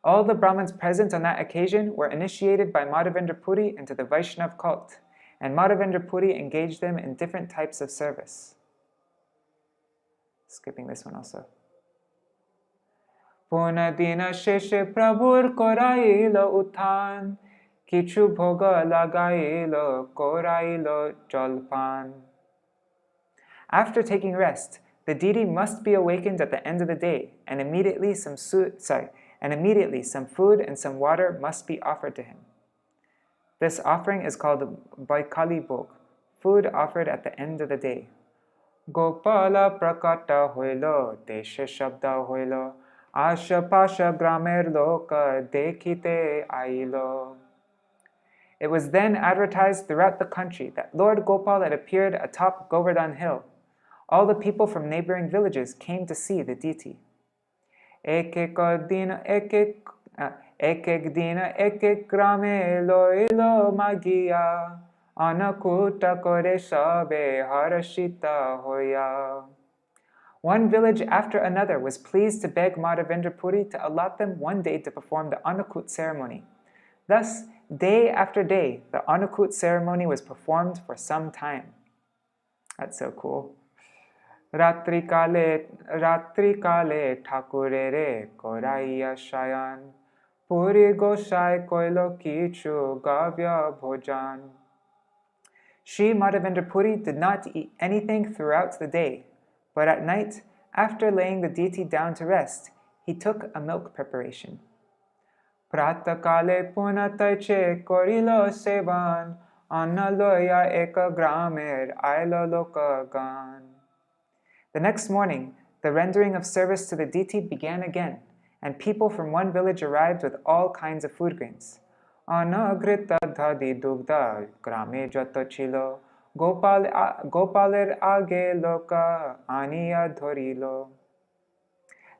All the Brahmins present on that occasion were initiated by Mādhavendra Purī into the Vaishnav cult, and Mādhavendra Purī engaged them in different types of service. Skipping this one also. Punadina sheshe prabhur korailo uthan, kichu bhoga lagailo korailo jolpan. After taking rest, the deity must be awakened at the end of the day, and immediately some food and some water must be offered to him. This offering is called Baikali Bhog, food offered at the end of the day. Gopala prakata hoilo, deshe shabda hoilo, asha pasha gramer loka dekhite ailo. It was then advertised throughout the country that Lord Gopal had appeared atop Govardhan Hill. All the people from neighboring villages came to see the deity. Ek dina ek grame loilo magia, anakuta kore sabe harashita hoya. One village after another was pleased to beg Mādhavendra Purī to allot them one day to perform the Anukut ceremony. Thus, day after day, the Anukut ceremony was performed for some time. That's so cool. Ratri kale ঠাকুরেরে koraiya shayan, Purī gosai koilo kichu gavya bhojan. Sri Mādhavendra Purī did not eat anything throughout the day, but at night, after laying the deity down to rest, he took a milk preparation. Prata kale punataiche korilo sevan, annaloya eka gramer ailo loka gan. The next morning, the rendering of service to the deity began again, and people from one village arrived with all kinds of food grains. Anagrita dhadi dugda grame joto chilo, gopaler age loka aniya dhorilo.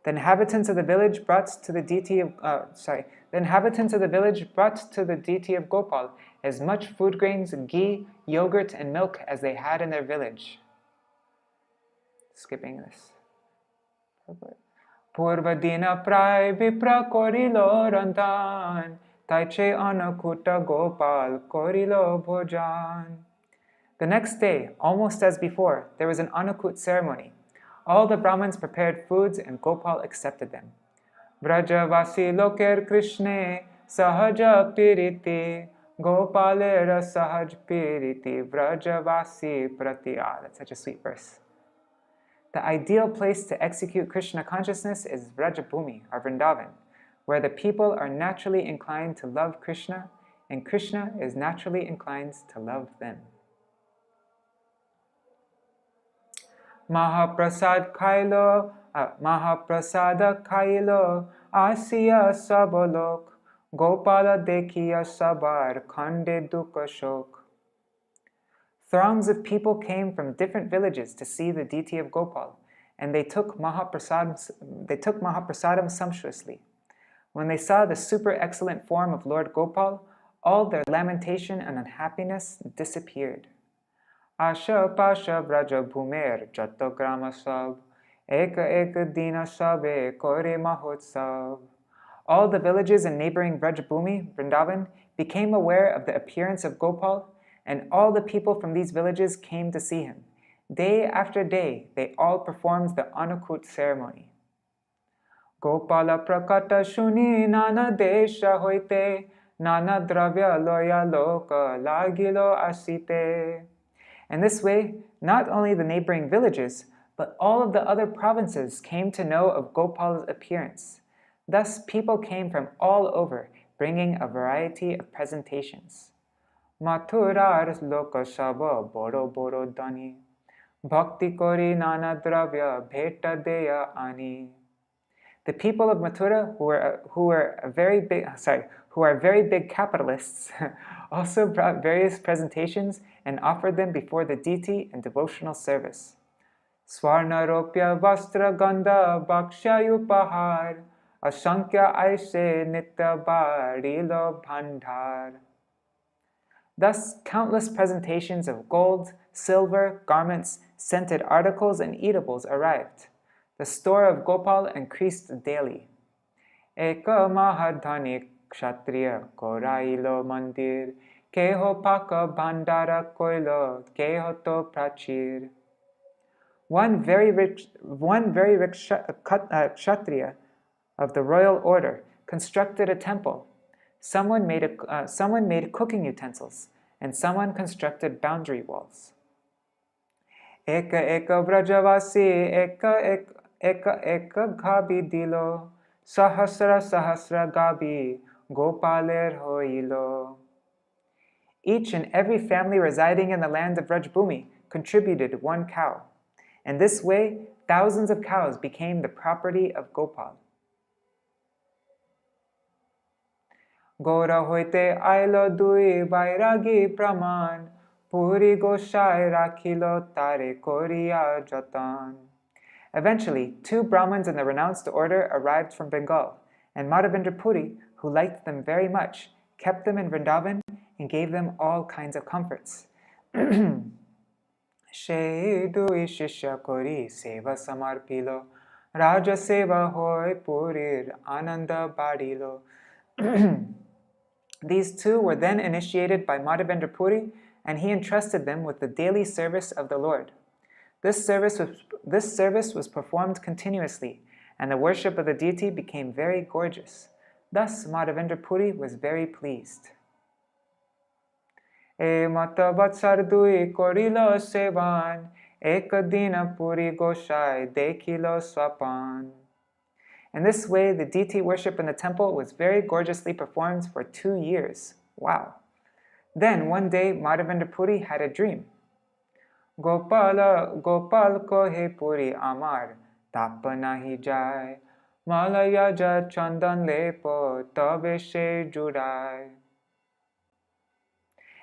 The inhabitants of the village brought to the deity of Gopal as much food grains, ghee, yogurt, and milk as they had in their village. Skipping this. Purvadina prai vipra korilo randan, taiche anakuta Gopal korilo bhojan. The next day, almost as before, there was an Anukut ceremony. All the Brahmins prepared foods and Gopal accepted them. Vrajavasi loker Krishne sahaja piriti, Gopalera sahaj piriti, Vrajavasi pratiya. That's such a sweet verse. The ideal place to execute Krishna consciousness is Vrajabhumi, or Vrindavan, where the people are naturally inclined to love Krishna, and Krishna is naturally inclined to love them. Mahaprasada Kailo, Asiya Sabolok, Gopala Dekhiya Sabar Khande Dukha Shok. Throngs of people came from different villages to see the deity of Gopal, and they took Mahaprasadam sumptuously. When they saw the super excellent form of Lord Gopal, all their lamentation and unhappiness disappeared. Asha pasha vraja bhumer jato grama sab, eka dina sabe kore mahotsav. All the villages in neighboring Vrajabhumi, Vrindavan, became aware of the appearance of Gopal, and all the people from these villages came to see him. Day after day, they all performed the Anukut ceremony. Gopala prakata shuni nana desha hoite, nana dravya loya loka lagilo asite. And this way, not only the neighboring villages, but all of the other provinces came to know of Gopal's appearance. Thus, people came from all over, bringing a variety of presentations. Mathurar loka shaba boro boro dani, bhakti kori nana dravya bheta deya ani. The people of Mathura, who are very big capitalists, also brought various presentations and offered them before the deity in devotional service. Swarna ropya vastra gandha bhakshayupahar, asankya aise nitya barilo bhandar. Thus, countless presentations of gold, silver, garments, scented articles, and eatables arrived. The store of Gopal increased daily. Eka mahadhani kshatriya korailo mandir, keho paka bandara koilo, keho to prachir. One very rich kshatriya of the royal order constructed a temple. Someone made cooking utensils, and someone constructed boundary walls. Eka eka vrajavasi eka gabi dilo, sahasra sahasra gabi gopaler hoilo. Each and every family residing in the land of Rajbhumi contributed one cow. In this way, thousands of cows became the property of Gopal. Gora hoite ailo dui bairagi praman, Purī goshai rakhilo tare koriya jatan. Eventually, 2 Brahmins in the renounced order arrived from Bengal, and Mādhavendra Purī, who liked them very much, kept them in Vrindavan and gave them all kinds of comforts. Shei dui shishya kori seva samarpilo, Raja seva hoy purir ananda badilo. These 2 were then initiated by Mādhavendra Purī, and he entrusted them with the daily service of the Lord. This service was performed continuously, and the worship of the deity became very gorgeous. Thus, Mādhavendra Purī was very pleased. E mata vatsar dui korilo sevan, ekadina Purī goshai dekilo swapan. In this way, the deity worship in the temple was very gorgeously performed for 2 years. Wow! Then, one day, Mādhavendra Purī had a dream. Gopal kohe Purī amar, tapa nahi jai, malaya ja chandan lepo, tabe she judai.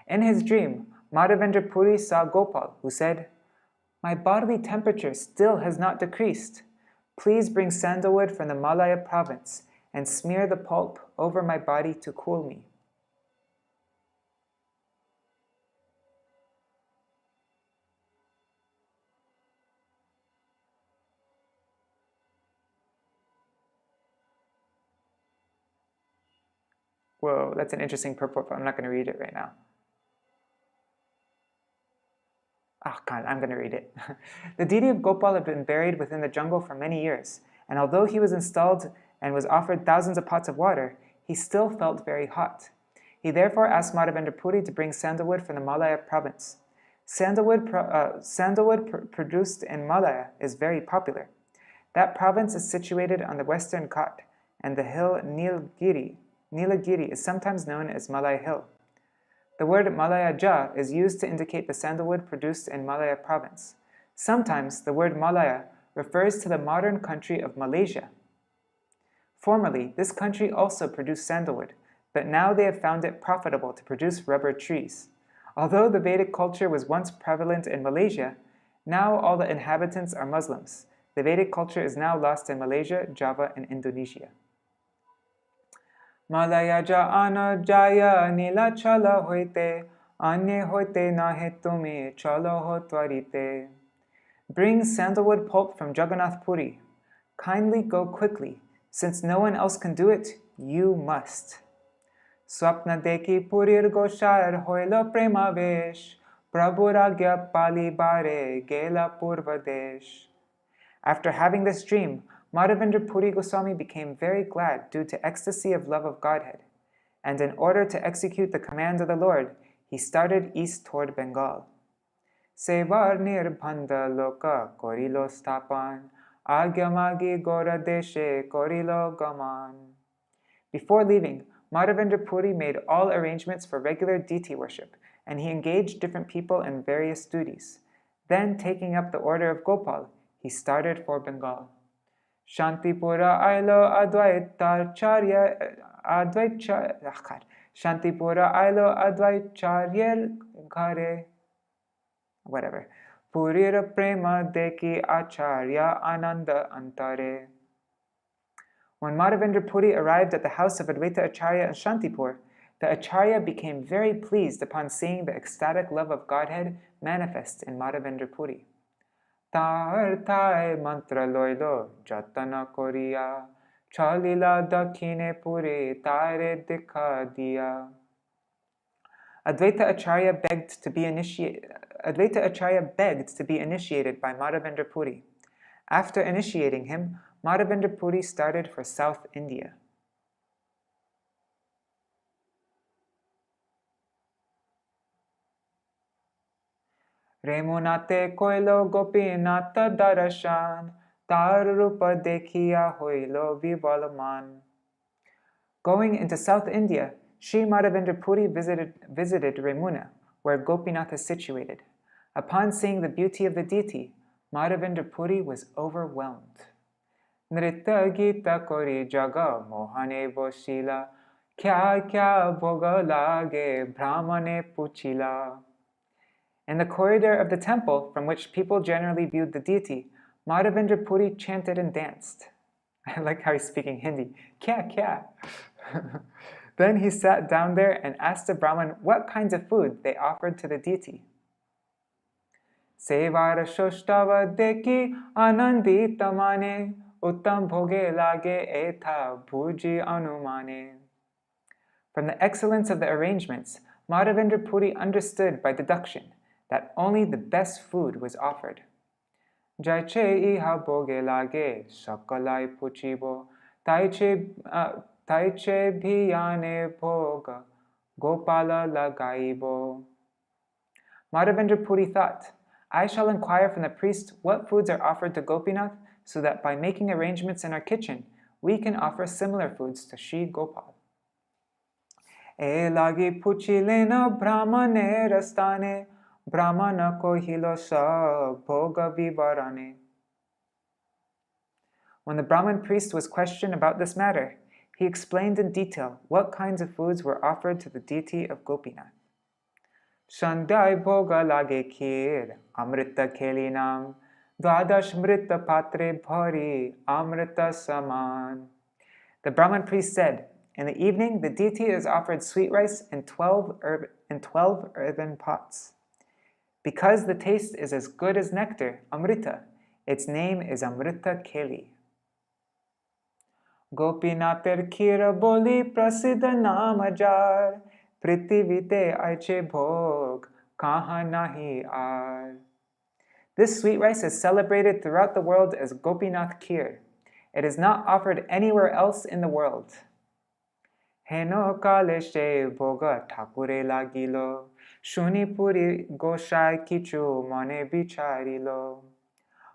In his dream, Mādhavendra Purī saw Gopal, who said, "My bodily temperature still has not decreased. Please bring sandalwood from the Malaya province and smear the pulp over my body to cool me." Whoa, that's an interesting purport, but I'm not going to read it right now. Oh God, I'm going to read it. The deity of Gopal had been buried within the jungle for many years, and although he was installed and was offered thousands of pots of water, he still felt very hot. He therefore asked Mādhavendra Purī to bring sandalwood from the Malaya province. Sandalwood produced in Malaya is very popular. That province is situated on the western Ghat, and the hill Nilagiri is sometimes known as Malaya Hill. The word Malaya is used to indicate the sandalwood produced in Malaya province. Sometimes the word Malaya refers to the modern country of Malaysia. Formerly, this country also produced sandalwood, but now they have found it profitable to produce rubber trees. Although the Vedic culture was once prevalent in Malaysia, now all the inhabitants are Muslims. The Vedic culture is now lost in Malaysia, Java, and Indonesia. Malaya ja ana jaya nila chala hoite, anye hoite nahe tumi chala ho twarite. Bring sandalwood pulp from Jagannath Puri. Kindly go quickly, since no one else can do it, you must. Swapna deki purir goshar hoila premavesh, prabhuragya pali bare gela purvadesh. After having this dream, Mādhavendra Purī Goswami became very glad due to ecstasy of love of Godhead, and in order to execute the command of the Lord, he started east toward Bengal. Sevar nirbhanda loka korilo stapan, agyamagi gora deshe korilo gaman. Before leaving, Mādhavendra Purī made all arrangements for regular deity worship, and he engaged different people in various duties. Then, taking up the order of Gopal, he started for Bengal. Shantipura ailo Shantipura ailo advaicharyer ghare. Whatever. Purira prema deki acharya ananda antare. When Mādhavendra Purī arrived at the house of Advaita Acharya in Shantipur, the Acharya became very pleased upon seeing the ecstatic love of Godhead manifest in Mādhavendra Purī. Tar thai mantra loilo jatana koriya, chalila dakhine Purī tare dikha diya. Advaita Acharya begged to be initiated Advaita Acharya begged to be initiated by Mādhavendra Purī. After initiating him, Mādhavendra Purī started for South India. Remunate koilo gopinata darashan, tar rupa dekhiya hoilo vivalaman. Going into South India, Sri Mādhavendra Purī visited Remuna, where Gopinath is situated. Upon seeing the beauty of the deity, Mādhavendra Purī was overwhelmed. Nritta gita kori jaga mohane boshila, kya kya bhoga lage brahmane puchila. In the corridor of the temple, from which people generally viewed the deity, Mādhavendra Purī chanted and danced. I like how he's speaking Hindi. Kya kya? Then he sat down there and asked the Brahmin what kinds of food they offered to the deity. Sevara shoshtava deki anandita mane, uttam bhoge lage etha bhuji anumane. From the excellence of the arrangements, Mādhavendra Purī understood by deduction that only the best food was offered. Jaiche iha bhoge lage sakalai puchibo, taiche bhiyane bhoga gopala lagaibo. Mādhavendra Purī thought, I shall inquire from the priest what foods are offered to Gopinath, so that by making arrangements in our kitchen, we can offer similar foods to Sri Gopal. E lagi puchilena brahmane rastane, brahmana kohilo sa bhoga vivarane. When the Brahmin priest was questioned about this matter, he explained in detail what kinds of foods were offered to the deity of Gopinath. Shandai bhoga lage khir, amrita kelinam, dvadash mrita patre bhari, amrita saman. The Brahmin priest said, in the evening, the deity is offered sweet rice in 12 earthen pots. Because the taste is as good as nectar, amrita, its name is Amrita Keli. Gopinathar khira boli prasiddha namajar, prithivite aiche bhog, kaha nahi ar. This sweet rice is celebrated throughout the world as Gopinath Kheer. It is not offered anywhere else in the world. Heno kaleshe bhoga thakure lagilo, shuni puri goshai kichu mane bicharilo.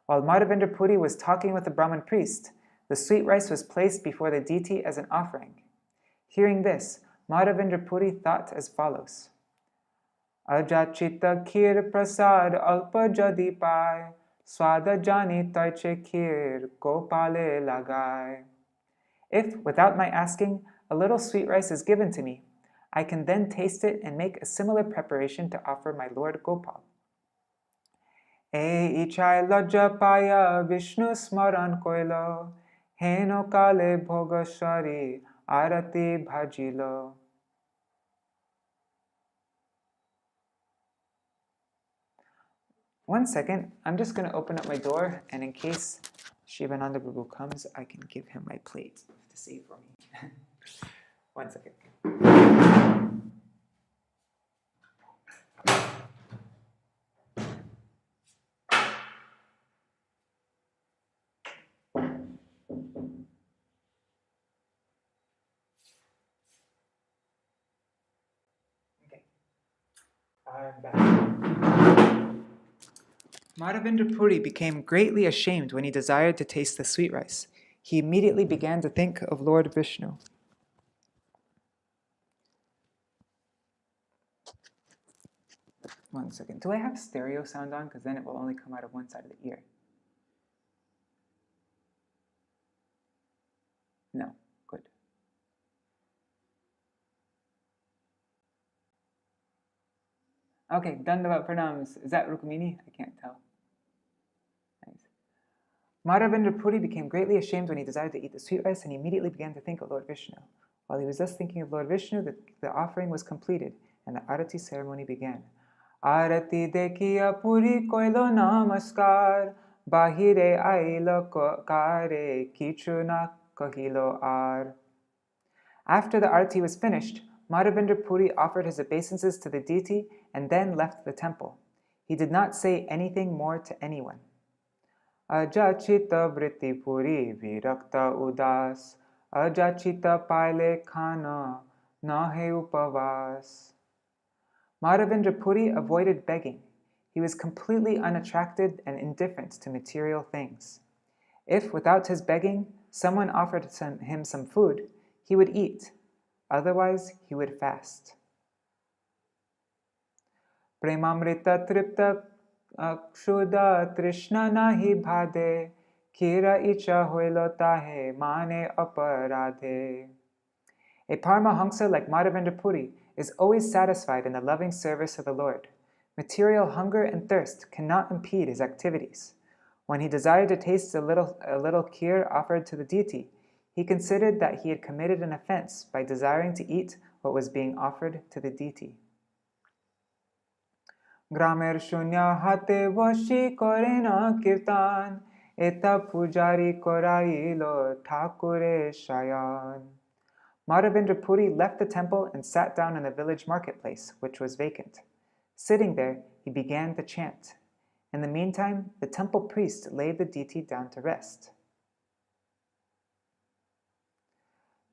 While Mādhavendra Purī was talking with the Brahmin priest, the sweet rice was placed before the deity as an offering. Hearing this, Mādhavendra Purī thought as follows. Ajachita khir prasad alpa jadi pai, swada jani taiche khir gopale lagai. If, without my asking, a little sweet rice is given to me, I can then taste it and make a similar preparation to offer my Lord Gopal. E ichai lajja paya Vishnu smaran koilo, heno kale bhogashari arati bhajilo. One second, I'm just going to open up my door, and in case Shivananda Prabhu comes, I can give him my plate to save for me. One second. Okay, I'm back. Mādhavendra Purī became greatly ashamed when he desired to taste the sweet rice. He immediately began to think of Lord Vishnu. One second. Do I have stereo sound on? Because then it will only come out of one side of the ear. No. Good. Okay, Dandavat Pranams. Is that Rukmini? I can't tell. Nice. Mādhavendra Purī became greatly ashamed when he desired to eat the sweet rice, and he immediately began to think of Lord Vishnu. While he was thus thinking of Lord Vishnu, the offering was completed, and the arati ceremony began. Arati dekhiya Purī koilo namaskar, bahire ailo kare kichu na kahilo ar. After the arati was finished, Mādhavendra Purī offered his obeisances to the deity and then left the temple. He did not say anything more to anyone. Ajachita vritti puri virakta udas, ajachita paile khana nahe upavas. Mādhavendra Purī avoided begging. He was completely unattracted and indifferent to material things. If, without his begging, someone offered him some food, he would eat. Otherwise, he would fast. Premamrita tripta kshuda trishna nahi bhade, kira icha hoilo tahe mane aparadhe. A Paramahamsa like Mādhavendra Purī is always satisfied in the loving service of the Lord. Material hunger and thirst cannot impede his activities. When he desired to taste a little kheer offered to the deity, he considered that he had committed an offense by desiring to eat what was being offered to the deity. Gramer shunya hate vashi korena kirtan, eta pujari korailo thakure shayan. Mādhavendra Purī left the temple and sat down in the village marketplace, which was vacant. Sitting there, he began to chant. In the meantime, the temple priest laid the deity down to rest.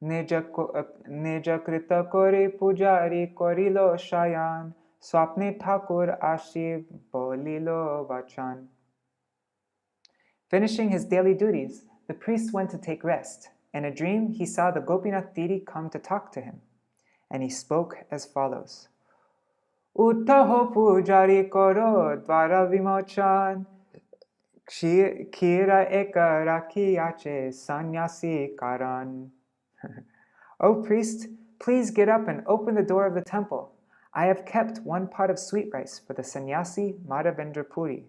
Neja krita kori pujari korilo shayan, swapne thakur ashiv bolilo vachan. Finishing his daily duties, the priest went to take rest. In a dream, he saw the Gopinath deity come to talk to him, and he spoke as follows. Uttaho pujari koro dvara vimochan, kira eka rakhi ache sannyasi karan. O priest, please get up and open the door of the temple. I have kept one pot of sweet rice for the sannyasi Mādhavendra Purī.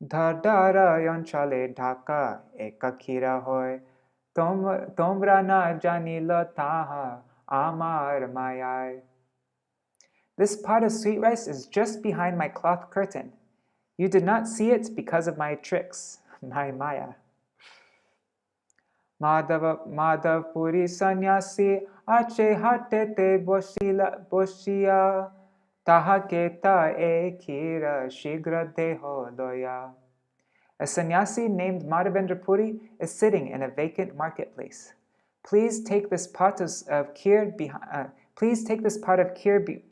Dhardara yanchale dhaka eka kira hoy, tomra na janila taha amar mayai. This pot of sweet rice is just behind my cloth curtain. You did not see it because of my tricks, my maya. Madhav Purī sannyasi ache hatete boshiya, taha keta e kira shigra deho loya. A sannyasi named Mādhavendra Purī is sitting in a vacant marketplace. Please take this pot of kheer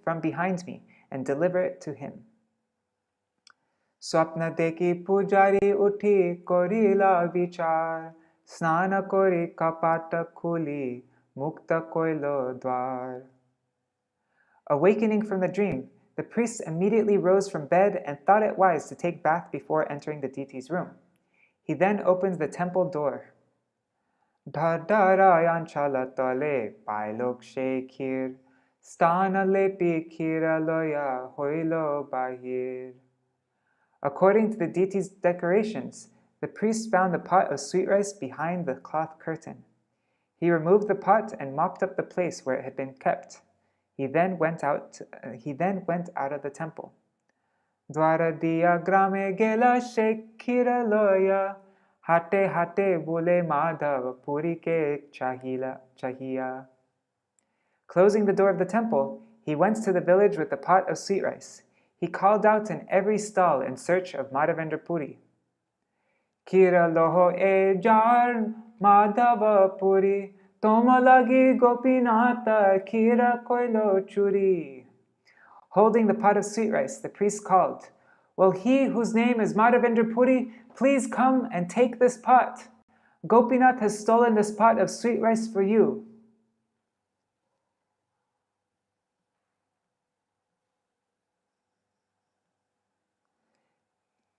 from behind me and deliver it to him. Swapna deki pujari uthi korila vichar, snana kori kapata khuli mukta koilo dwar. Awakening from the dream, the priest immediately rose from bed and thought it wise to take bath before entering the deity's room. He then opened the temple door. Dhardara yanchala tole pailok shekhir, stana lepi kira loya hoilo bahir. According to the deity's decorations, the priest found the pot of sweet rice behind the cloth curtain. He removed the pot and mopped up the place where it had been kept. He then went out of the temple. Dwara diya grame gela shekhira loya, hate hate bule Mādhav Purī ke chahiya. Closing the door of the temple, he went to the village with the pot of sweet rice. He called out in every stall in search of Mādhavendra Purī. Kira loho e jar Mādhava Purī, toma lagi gopinata kira koilo churi. Holding the pot of sweet rice, the priest called, Will he whose name is Mādhavendra Purī please come and take this pot? Gopinath has stolen this pot of sweet rice for you.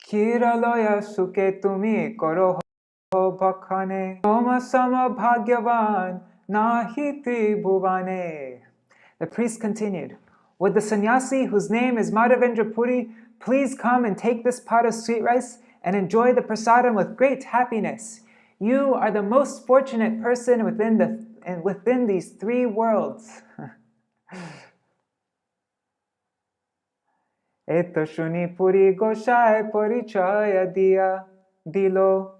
Kira loya suke tumi koro ho bhakhane, toma sama bhagyavan nahi tribhuvane. The priest continued, Would the sannyasi whose name is Mādhavendra Purī please come and take this pot of sweet rice and enjoy the prasadam with great happiness? You are the most fortunate person within these three worlds. Eto shuni Purī Goshai parichaya dilo,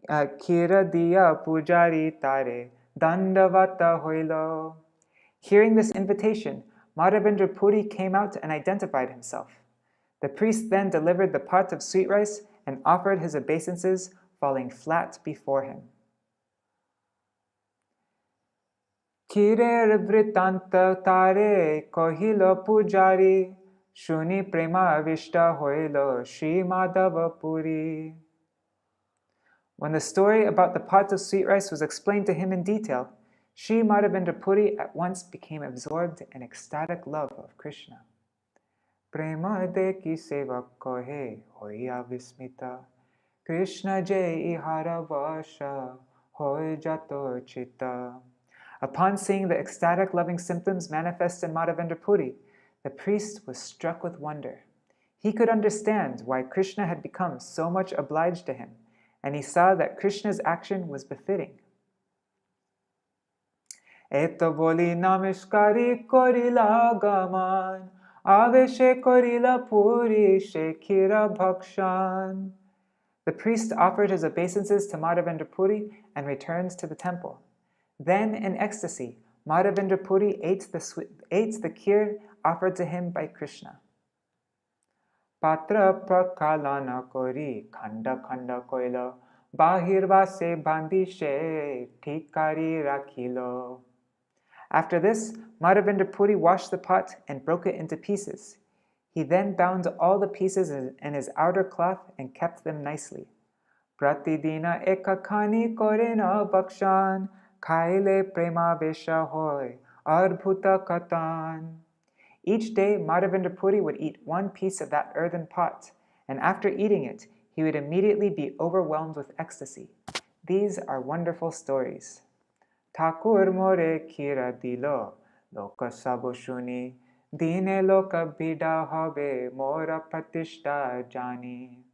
kira diya pujari tare dandavata hoilo. Hearing this invitation, Mādhavendra Purī came out and identified himself. The priest then delivered the pot of sweet rice and offered his obeisances, falling flat before him. Kirer vritanta tare kohilo pujari, shuni prema vishta hoilo Shri Madhava Purī. When the story about the pot of sweet rice was explained to him in detail, Shri Mādhavendra Purī at once became absorbed in ecstatic love of Krishna. Prema deki seva kohe hoya vismita, Krishna jai ihara vasha hoy jato chitta. Upon seeing the ecstatic loving symptoms manifest in Mādhavendra Purī, the priest was struck with wonder. He could understand why Krishna had become so much obliged to him, and he saw that Krishna's action was befitting. Eto boli namaskari korila gaman, aveshe korila puri shekira bhakshan. The priest offered his obeisances to Mādhavendra Purī and returned to the temple. Then, in ecstasy, Mādhavendra Purī ate the kheer offered to him by Krishna. Patra prakalana kori khanda khanda koilo, bahirva se bandishe thikari rakhilo. After this, Mādhavendra Purī washed the pot and broke it into pieces. He then bound all the pieces in his outer cloth and kept them nicely. Pratidina ekakhani korena bhakshan, khaile prema vesha hoy adbhuta katan. Each day, Mādhavendra Purī would eat one piece of that earthen pot, and after eating it, he would immediately be overwhelmed with ecstasy. These are wonderful stories. Thakur more khira dilo, loka sabo shuni, dine loka bida hobe mora pratishta jani.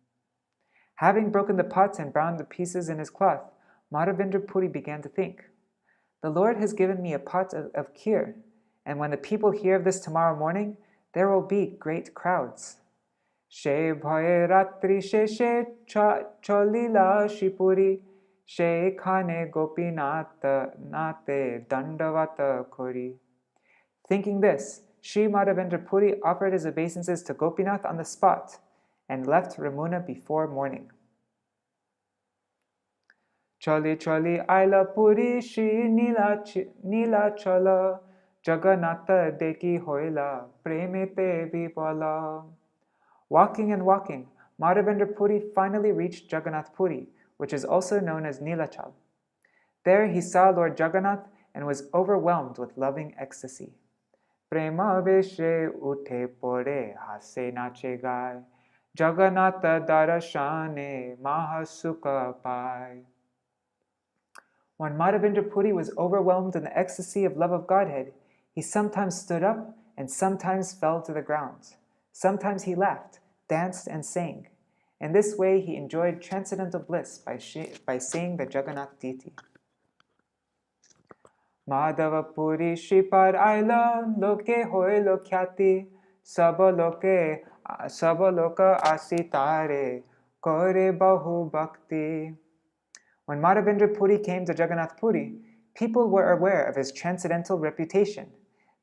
Having broken the pots and bound the pieces in his cloth, Mādhavendra Purī began to think, the Lord has given me a pot of kheer, and when the people hear of this tomorrow morning, there will be great crowds. She bhaye ratri she cholila shipuri, she khane gopinata nate dandavata kori. Thinking this, Shri Mādhavendra Purī offered his obeisances to Gopinath on the spot and left Ramuna before morning. Choli choli aila Puri Shri Nila chala, Jagannatha deki hoila premete vipala. Walking and walking, Mādhavendra Purī finally reached Jagannath Puri, which is also known as Nilachal. There he saw Lord Jagannath and was overwhelmed with loving ecstasy. Prema veshe ute pore hase nache gai, Jagannatha darashane mahasukha pai. When Mādhavendra Purī was overwhelmed in the ecstasy of love of Godhead, he sometimes stood up and sometimes fell to the ground. Sometimes he laughed, danced, and sang. In this way, he enjoyed transcendental bliss by seeing the Jagannath deity. Madhava Puri Shripad Aila Loke Hoilo Khyati Sabaloka Asitare Kore Bahu Bhakti. When Mādhavendra Purī came to Jagannath Puri, people were aware of his transcendental reputation.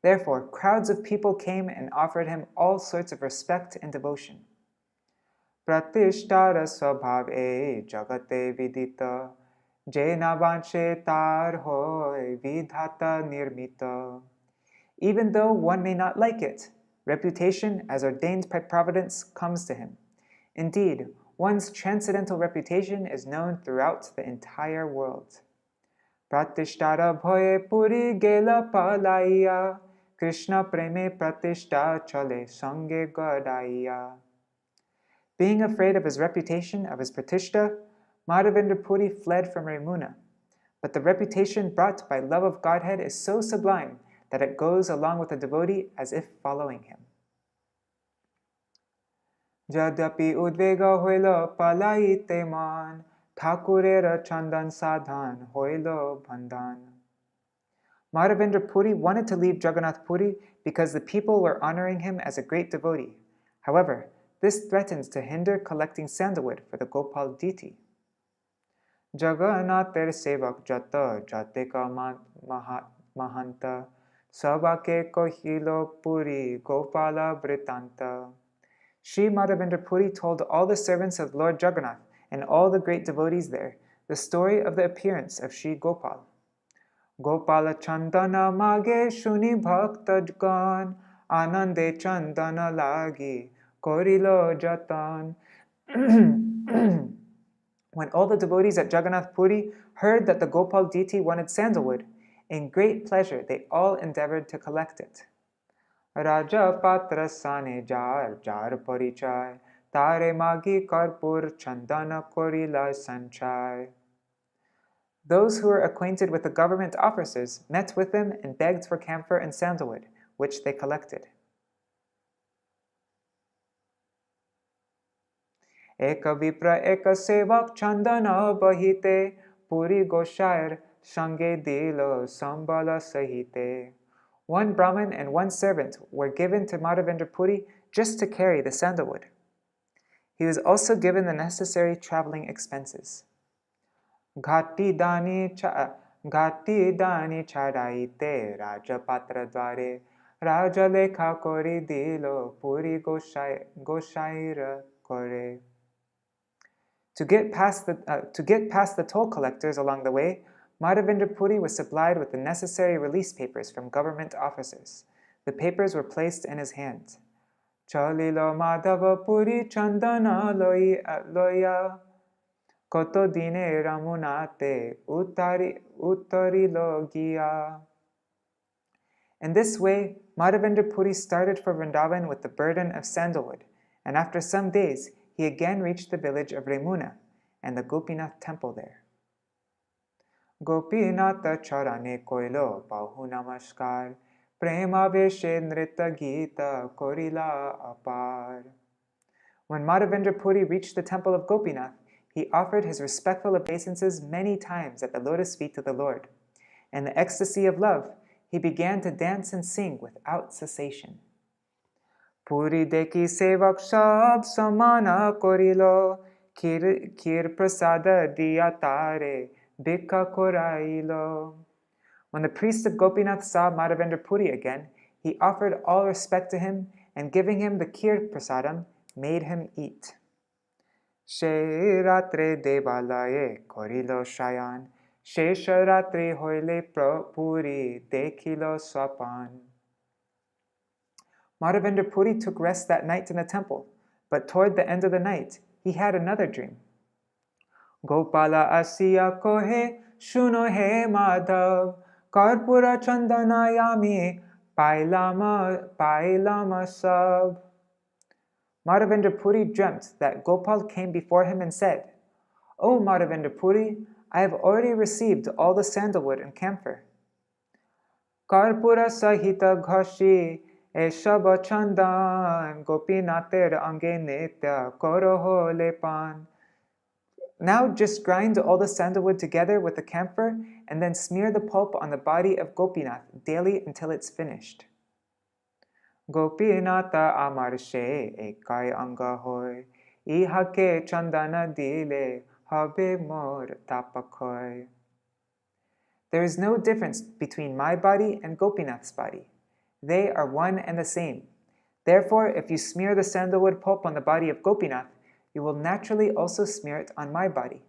Therefore, crowds of people came and offered him all sorts of respect and devotion. Pratishtara swabhave jagate vidita, jena vanche tar hoy vidhata nirmita. Even though one may not like it, reputation as ordained by providence comes to him. Indeed, one's transcendental reputation is known throughout the entire world. Pratishtara bhoye puri gela palaiya, Krishna preme pratishta chale sange gadaiya. Being afraid of his reputation, of his pratishta, Mādhavendra Purī fled from Ramuna. But the reputation brought by love of Godhead is so sublime that it goes along with the devotee as if following him. Jadapi udvega hoilo palaite man, Thakurera chandan sadhan hoilo bandhan. Mādhavendra Purī wanted to leave Jagannath Puri because the people were honoring him as a great devotee. However, this threatens to hinder collecting sandalwood for the Gopal deity. Jagannathar sevak jata jateka mahanta, sabake kohilo puri gopala vritanta. Sri Mādhavendra Purī told all the servants of Lord Jagannath and all the great devotees there the story of the appearance of Sri Gopal. Gopala Chandana mage shuni bhaktagан anande chandana lagi korilo jatan. When all the devotees at Jagannath Puri heard that the Gopal deity wanted sandalwood, in great pleasure they all endeavored to collect it. Raja patra sane jar jar parichai tare magi karpur chandana korila sanchai. Those who were acquainted with the government officers met with them and begged for camphor and sandalwood, which they collected. Eka vipra eka sevak chandana bahite puri goshair shange dilo sambala sahite. One Brahmin and one servant were given to Mādhavendra Puri just to carry the sandalwood. He was also given the necessary traveling expenses. Ghati dani chadaite raja patra dware raja lekha kori dilo puri goshaira kore. To get past the toll collectors along the way, Mādhavendra Puri was supplied with the necessary release papers from government officers. The papers were placed in his hand. Chalilo Madhava Puri Chandana loya koto dine ramunate uttarilo giya. In this way, Mādhavendra Puri started for Vrindavan with the burden of sandalwood, and after some days, he again reached the village of Remuna and the Gopinath temple there. Gopinatha charane koilo bahu namaskar prema veshe nrita gita korila apar. When Mādhavendra Puri reached the temple of Gopinath, he offered his respectful obeisances many times at the lotus feet of the Lord. In the ecstasy of love, he began to dance and sing without cessation. Puri deki sevak sab samana korilo kir prasada diyatare bhikha korailo. When the priest of Gopinath saw Mādhavendra Puri again, he offered all respect to him and giving him the kir prasadam, made him eat. She ratre devalaye korilo shayan, shesha ratre hoile puri dekilo swapan. Mādhavendra Puri took rest that night in the temple, but toward the end of the night, he had another dream. Gopala asiya kohe shuno he Madhav karpura chandanayami pailama sab. Mādhavendra Puri dreamt that Gopal came before him and said, "O Mādhavendra Puri, I have already received all the sandalwood and camphor." Karpura sahita ghashi Eshaba chandan gopinater ange nitya koroho lepan. Now just grind all the sandalwood together with the camphor and then smear the pulp on the body of Gopinath daily until it's finished. Gopinata amarshe ekai anga hoy ihake chandana dile habe mor tapakoy. There is no difference between my body and Gopinath's body. They are one and the same. Therefore, if you smear the sandalwood pulp on the body of Gopinath, you will naturally also smear it on my body.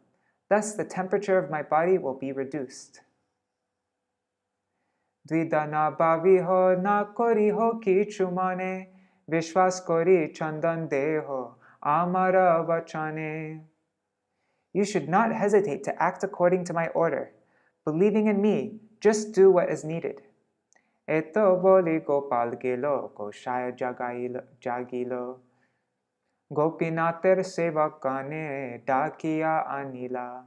Thus, the temperature of my body will be reduced. Dvidana bhaviho na koriho kichumane vishwas kori chandan deho amara vachane. You should not hesitate to act according to my order. Believing in me, just do what is needed. Eto boli Gopal gilo goshaya jagilo Gopinater sevakane dakiya anila.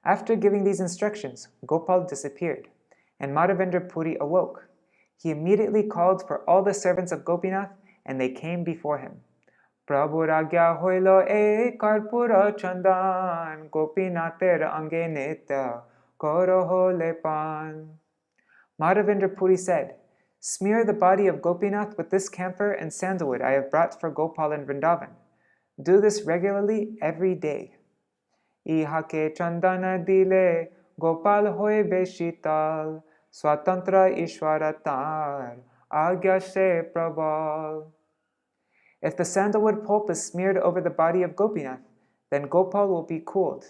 After giving these instructions, Gopal disappeared, and Mādhavendra Puri awoke. He immediately called for all the servants of Gopinath, and they came before him. Prabhu ragya hoilo e karpura chandan Gopinater ange nitya koroho lepan. Mādhavendra Puri said, "Smear the body of Gopinath with this camphor and sandalwood I have brought for Gopal in Vrindavan. Do this regularly every day. Ihake chandana dile Gopal hoy beshital swatantra ishwaratar agya se prabal." If the sandalwood pulp is smeared over the body of Gopinath, then Gopal will be cooled.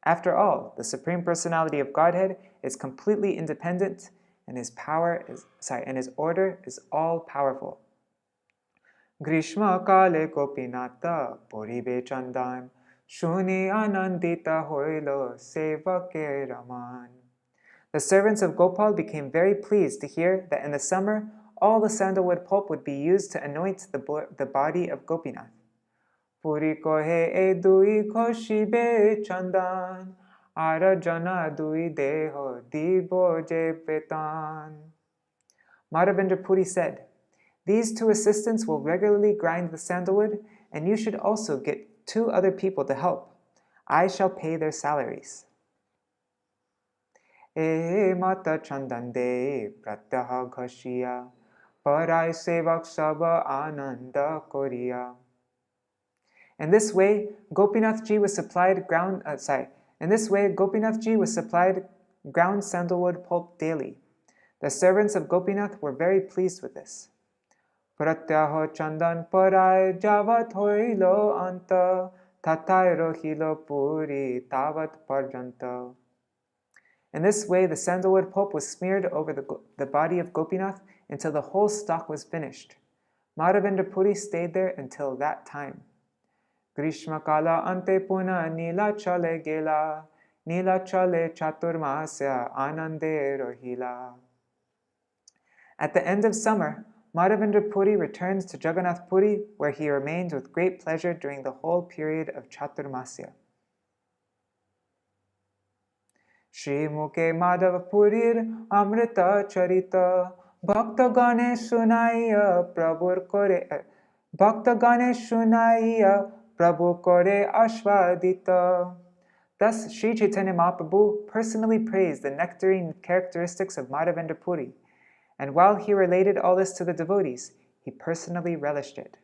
After all, the Supreme Personality of Godhead is completely independent, and his order is all powerful. Grishma kale Gopinata puribe chandan shuni anandita hoilo sevake raman. The servants of Gopal became very pleased to hear that in the summer all the sandalwood pulp would be used to anoint the body of Gopinath. Puri kohe e dui khoshibe chandan ara jana dui deho dibo je petan. Mādhavendra Purī said, "These two assistants will regularly grind the sandalwood, and you should also get 2 other people to help. I shall pay their salaries." E mata chandande pratyaha ghashiya parai sevak saba ananda koriya. In this way, Gopinath Ji was supplied ground sandalwood pulp daily. The servants of Gopinath were very pleased with this. Pratyaho chandan parai javat hoilo anta tatai rohilo puri tavat parjanta. In this way, the sandalwood pulp was smeared over the body of Gopinath until the whole stock was finished. Mādhavendra Purī stayed there until that time. Grishma kala ante puna nila chale gela, nila chale chaturmasya anande rohila. At the end of summer, Mādhavendra Purī returns to Jagannath Puri, where he remained with great pleasure during the whole period of Chaturmasya. Shri Mukhe Madhav Purir Amrita Charita Bhakta Gane Sunaiya Prabhu Kore Ashvadita. Thus, Sri Chaitanya Mahaprabhu personally praised the nectarine characteristics of Mādhavendra Purī, and while he related all this to the devotees, he personally relished it.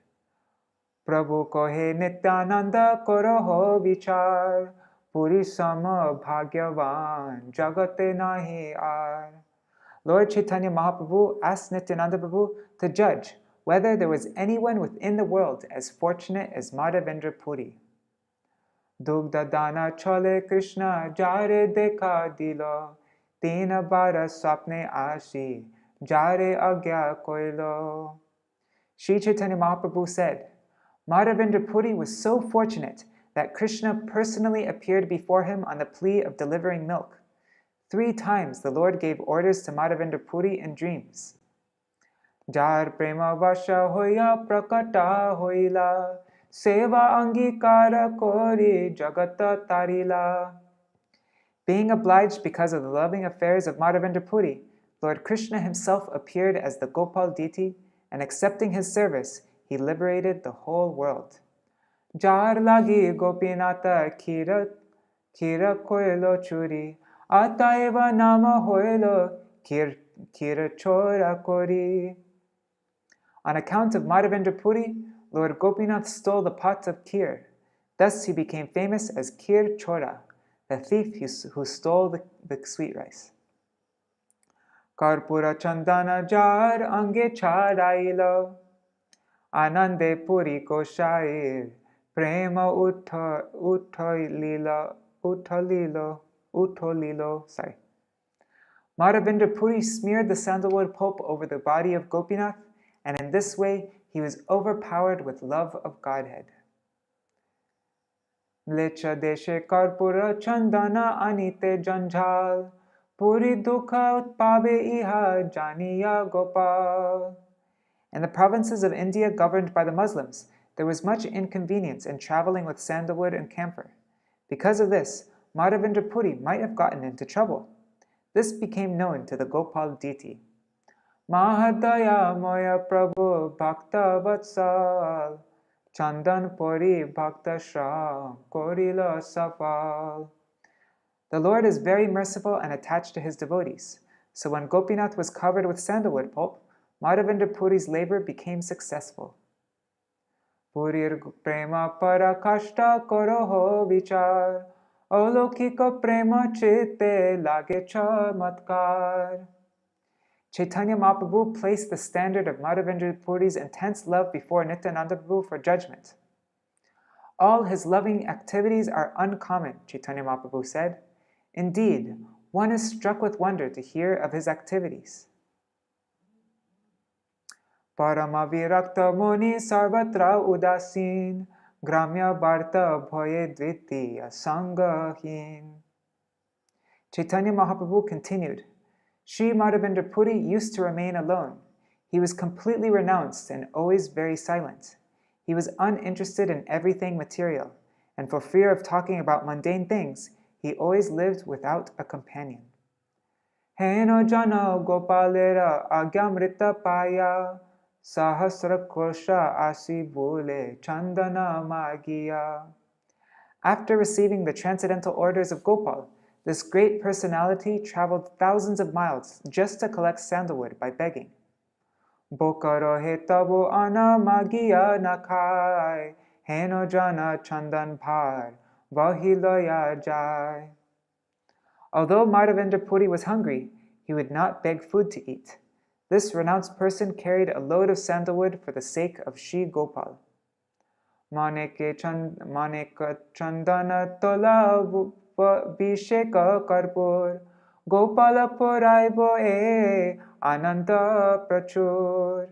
Prabhu kohe nityananda koroho vichar, Puri sama bhagyavan jagate nahi ar. Lord Chaitanya Mahaprabhu asked Nityananda Prabhu to judge whether there was anyone within the world as fortunate as Mādhavendra Purī. Dugdha dana chale Krishna jare dekha dilo, tina bara swapne ashi, jare agya koilo. Sri Chaitanya Mahaprabhu said, Mādhavendra Purī was so fortunate that Krishna personally appeared before him on the plea of delivering milk. 3 times the Lord gave orders to Mādhavendra Purī in dreams. Jar prema vasha hoya prakata hoila, seva angikara kori jagata tarila. Being obliged because of the loving affairs of Mādhavendra Purī, Lord Krishna himself appeared as the Gopal deity, and accepting his service, he liberated the whole world. Jar lagi gopinata kira koilo churi, ataeva nama hoilo kira chora kori. On account of Mādhavendra Purī, Lord Gopinath stole the pot of kheer. Thus he became famous as Kheer Chora, the thief who stole the sweet rice. Karpura chandana jar ange chadailo, anande puri ko shair, prema utolilo. Mādhavendra Purī smeared the sandalwood pulp over the body of Gopinath, and in this way he was overpowered with love of Godhead. Lecha deshe karpura chandana anite janjal, Puri dukha utpabe iha janiya Gopal. In the provinces of India governed by the Muslims, there was much inconvenience in traveling with sandalwood and camphor. Because of this, Mādhavendra Purī might have gotten into trouble. This became known to the Gopal deity. Mahadaya moya Prabhu bhakta vatsal, Chandan Puri bhakta shram korila safal. The Lord is very merciful and attached to his devotees. So when Gopinath was covered with sandalwood pulp, Mādhavendra Puri's labor became successful. Purir prema parakashta koroho vichar, Olokika prema chitte lage chamatkar. Chaitanya Mahaprabhu placed the standard of Mādhavendra Puri's intense love before Nityananda Prabhu for judgment. All his loving activities are uncommon, Chaitanya Mahaprabhu said. Indeed, one is struck with wonder to hear of his activities. Paramavirakta muni sarvatra udasin, gramya bharta bhoye dvitiya sangahin. Chaitanya Mahaprabhu continued, Sri Mādhavendra Puri used to remain alone. He was completely renounced and always very silent. He was uninterested in everything material, and for fear of talking about mundane things, he always lived without a companion. Heno jana gopalera agyamrita paya, sahasra kosha asi bule chandana magiya. After receiving the transcendental orders of Gopal, this great personality traveled thousands of miles just to collect sandalwood by begging. Bokaro he tabo ana magiya nakai, heno jana chandan bhar, vahiloya jai. Although Mādhavendra Puri was hungry, he would not beg food to eat. This renounced person carried a load of sandalwood for the sake of Shri Gopal. Maneka chandana tola visheka karpur, Gopala poraibo e ananda prachur.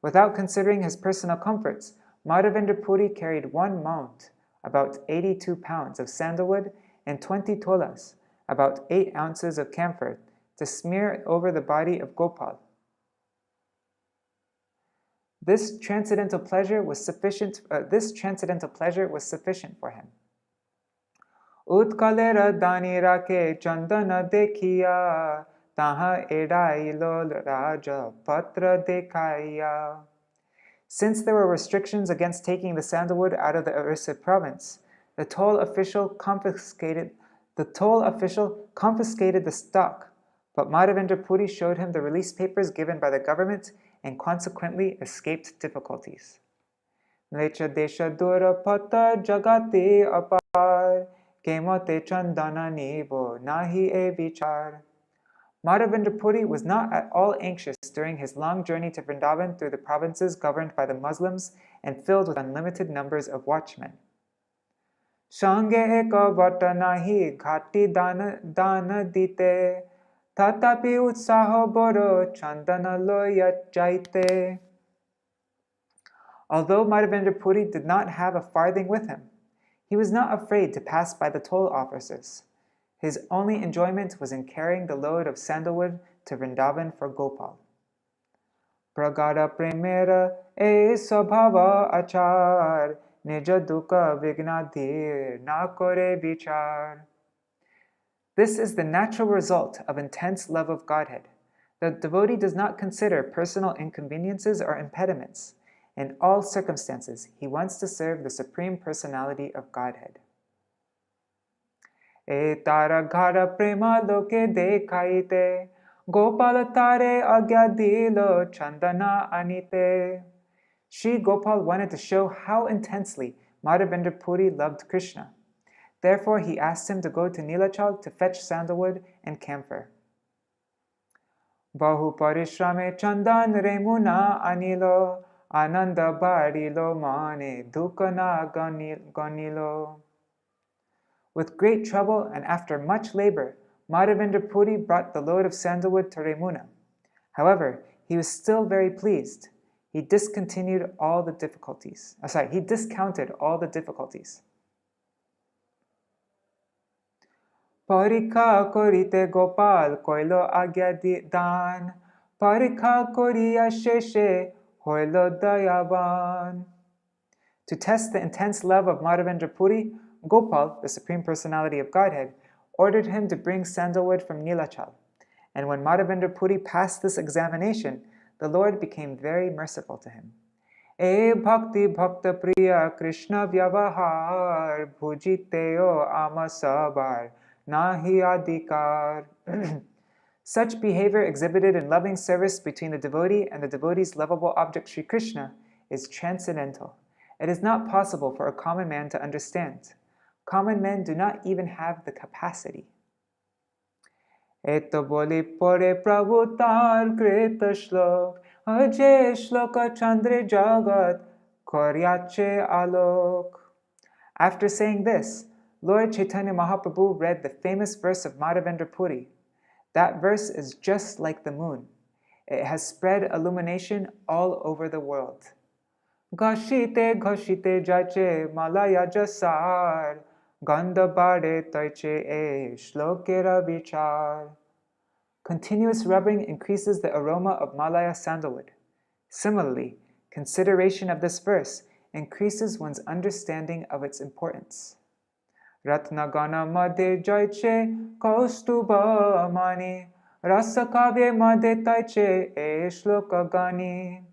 Without considering his personal comforts, Mādhavendra Puri carried one mount, about 82 pounds of sandalwood, and 20 tolas, about 8 ounces of camphor, to smear over the body of Gopal. This transcendental pleasure was sufficient for him. Utkalera dani rake chandana dekhiya, taha edailo raja patra dekhaya. Since there were restrictions against taking the sandalwood out of the Orissa province, the toll official confiscated the stock, but Mādhavendra Puri showed him the release papers given by the government and consequently escaped difficulties. Mlecha desha dura pata jagati apar, kemote chandana nivo nahi e vichar. Mādhavendra Puri was not at all anxious during his long journey to Vrindavan through the provinces governed by the Muslims and filled with unlimited numbers of watchmen. Shange eka vata nahi ghati dana dite, tatapi utsaho boro chandana loya jaite. Although Mādhavendra Puri did not have a farthing with him, he was not afraid to pass by the toll officers. His only enjoyment was in carrying the load of sandalwood to Vrindavan for Gopal. Pragada premera e sabhava achar, nija dukkha vignadir na kore vichar. This is the natural result of intense love of Godhead. The devotee does not consider personal inconveniences or impediments. In all circumstances, he wants to serve the Supreme Personality of Godhead. E tara ghara prema loke dekhaite, Gopala tare agya dilo chandana anite. Shri Gopal wanted to show how intensely Mādhavendra Puri loved Krishna. Therefore, he asked him to go to Nilachal to fetch sandalwood and camphor. Bahu parishrame chandan remuna anilo, ananda barilo mane dukana ganilo. With great trouble and after much labor, Mādhavendra Puri brought the load of sandalwood to Remuna. However, he was still very pleased. He discounted all the difficulties. Parikha korite Gopal koilo agya dan, parikha koriya sheshe hoilo dayavan. To test the intense love of Mādhavendra Puri, Gopal, the Supreme Personality of Godhead, ordered him to bring sandalwood from Nilachal. And when Mādhavendra Puri passed this examination, the Lord became very merciful to him. E bhakti bhakta priya Krishna vyavahar, bhujiteo amasabar, nahi adhikar. Such behavior exhibited in loving service between the devotee and the devotee's lovable object Sri Krishna is transcendental. It is not possible for a common man to understand. Common men do not even have the capacity. Eto boli pore Prabhu tar krita shlok, Ajay shloka chandre jagat koryache alok. After saying this, Lord Chaitanya Mahaprabhu read the famous verse of Mādhavendra Purī. That verse is just like the moon. It has spread illumination all over the world. Ghashite ghashite jache malaya jasar, gandha bade taiche e shlokera vichar. Continuous rubbing increases the aroma of Malaya sandalwood. Similarly, consideration of this verse increases one's understanding of its importance. Ratnagana madhe jaiche kaustuba mani, rasakavye madhe taiche e shloka gani.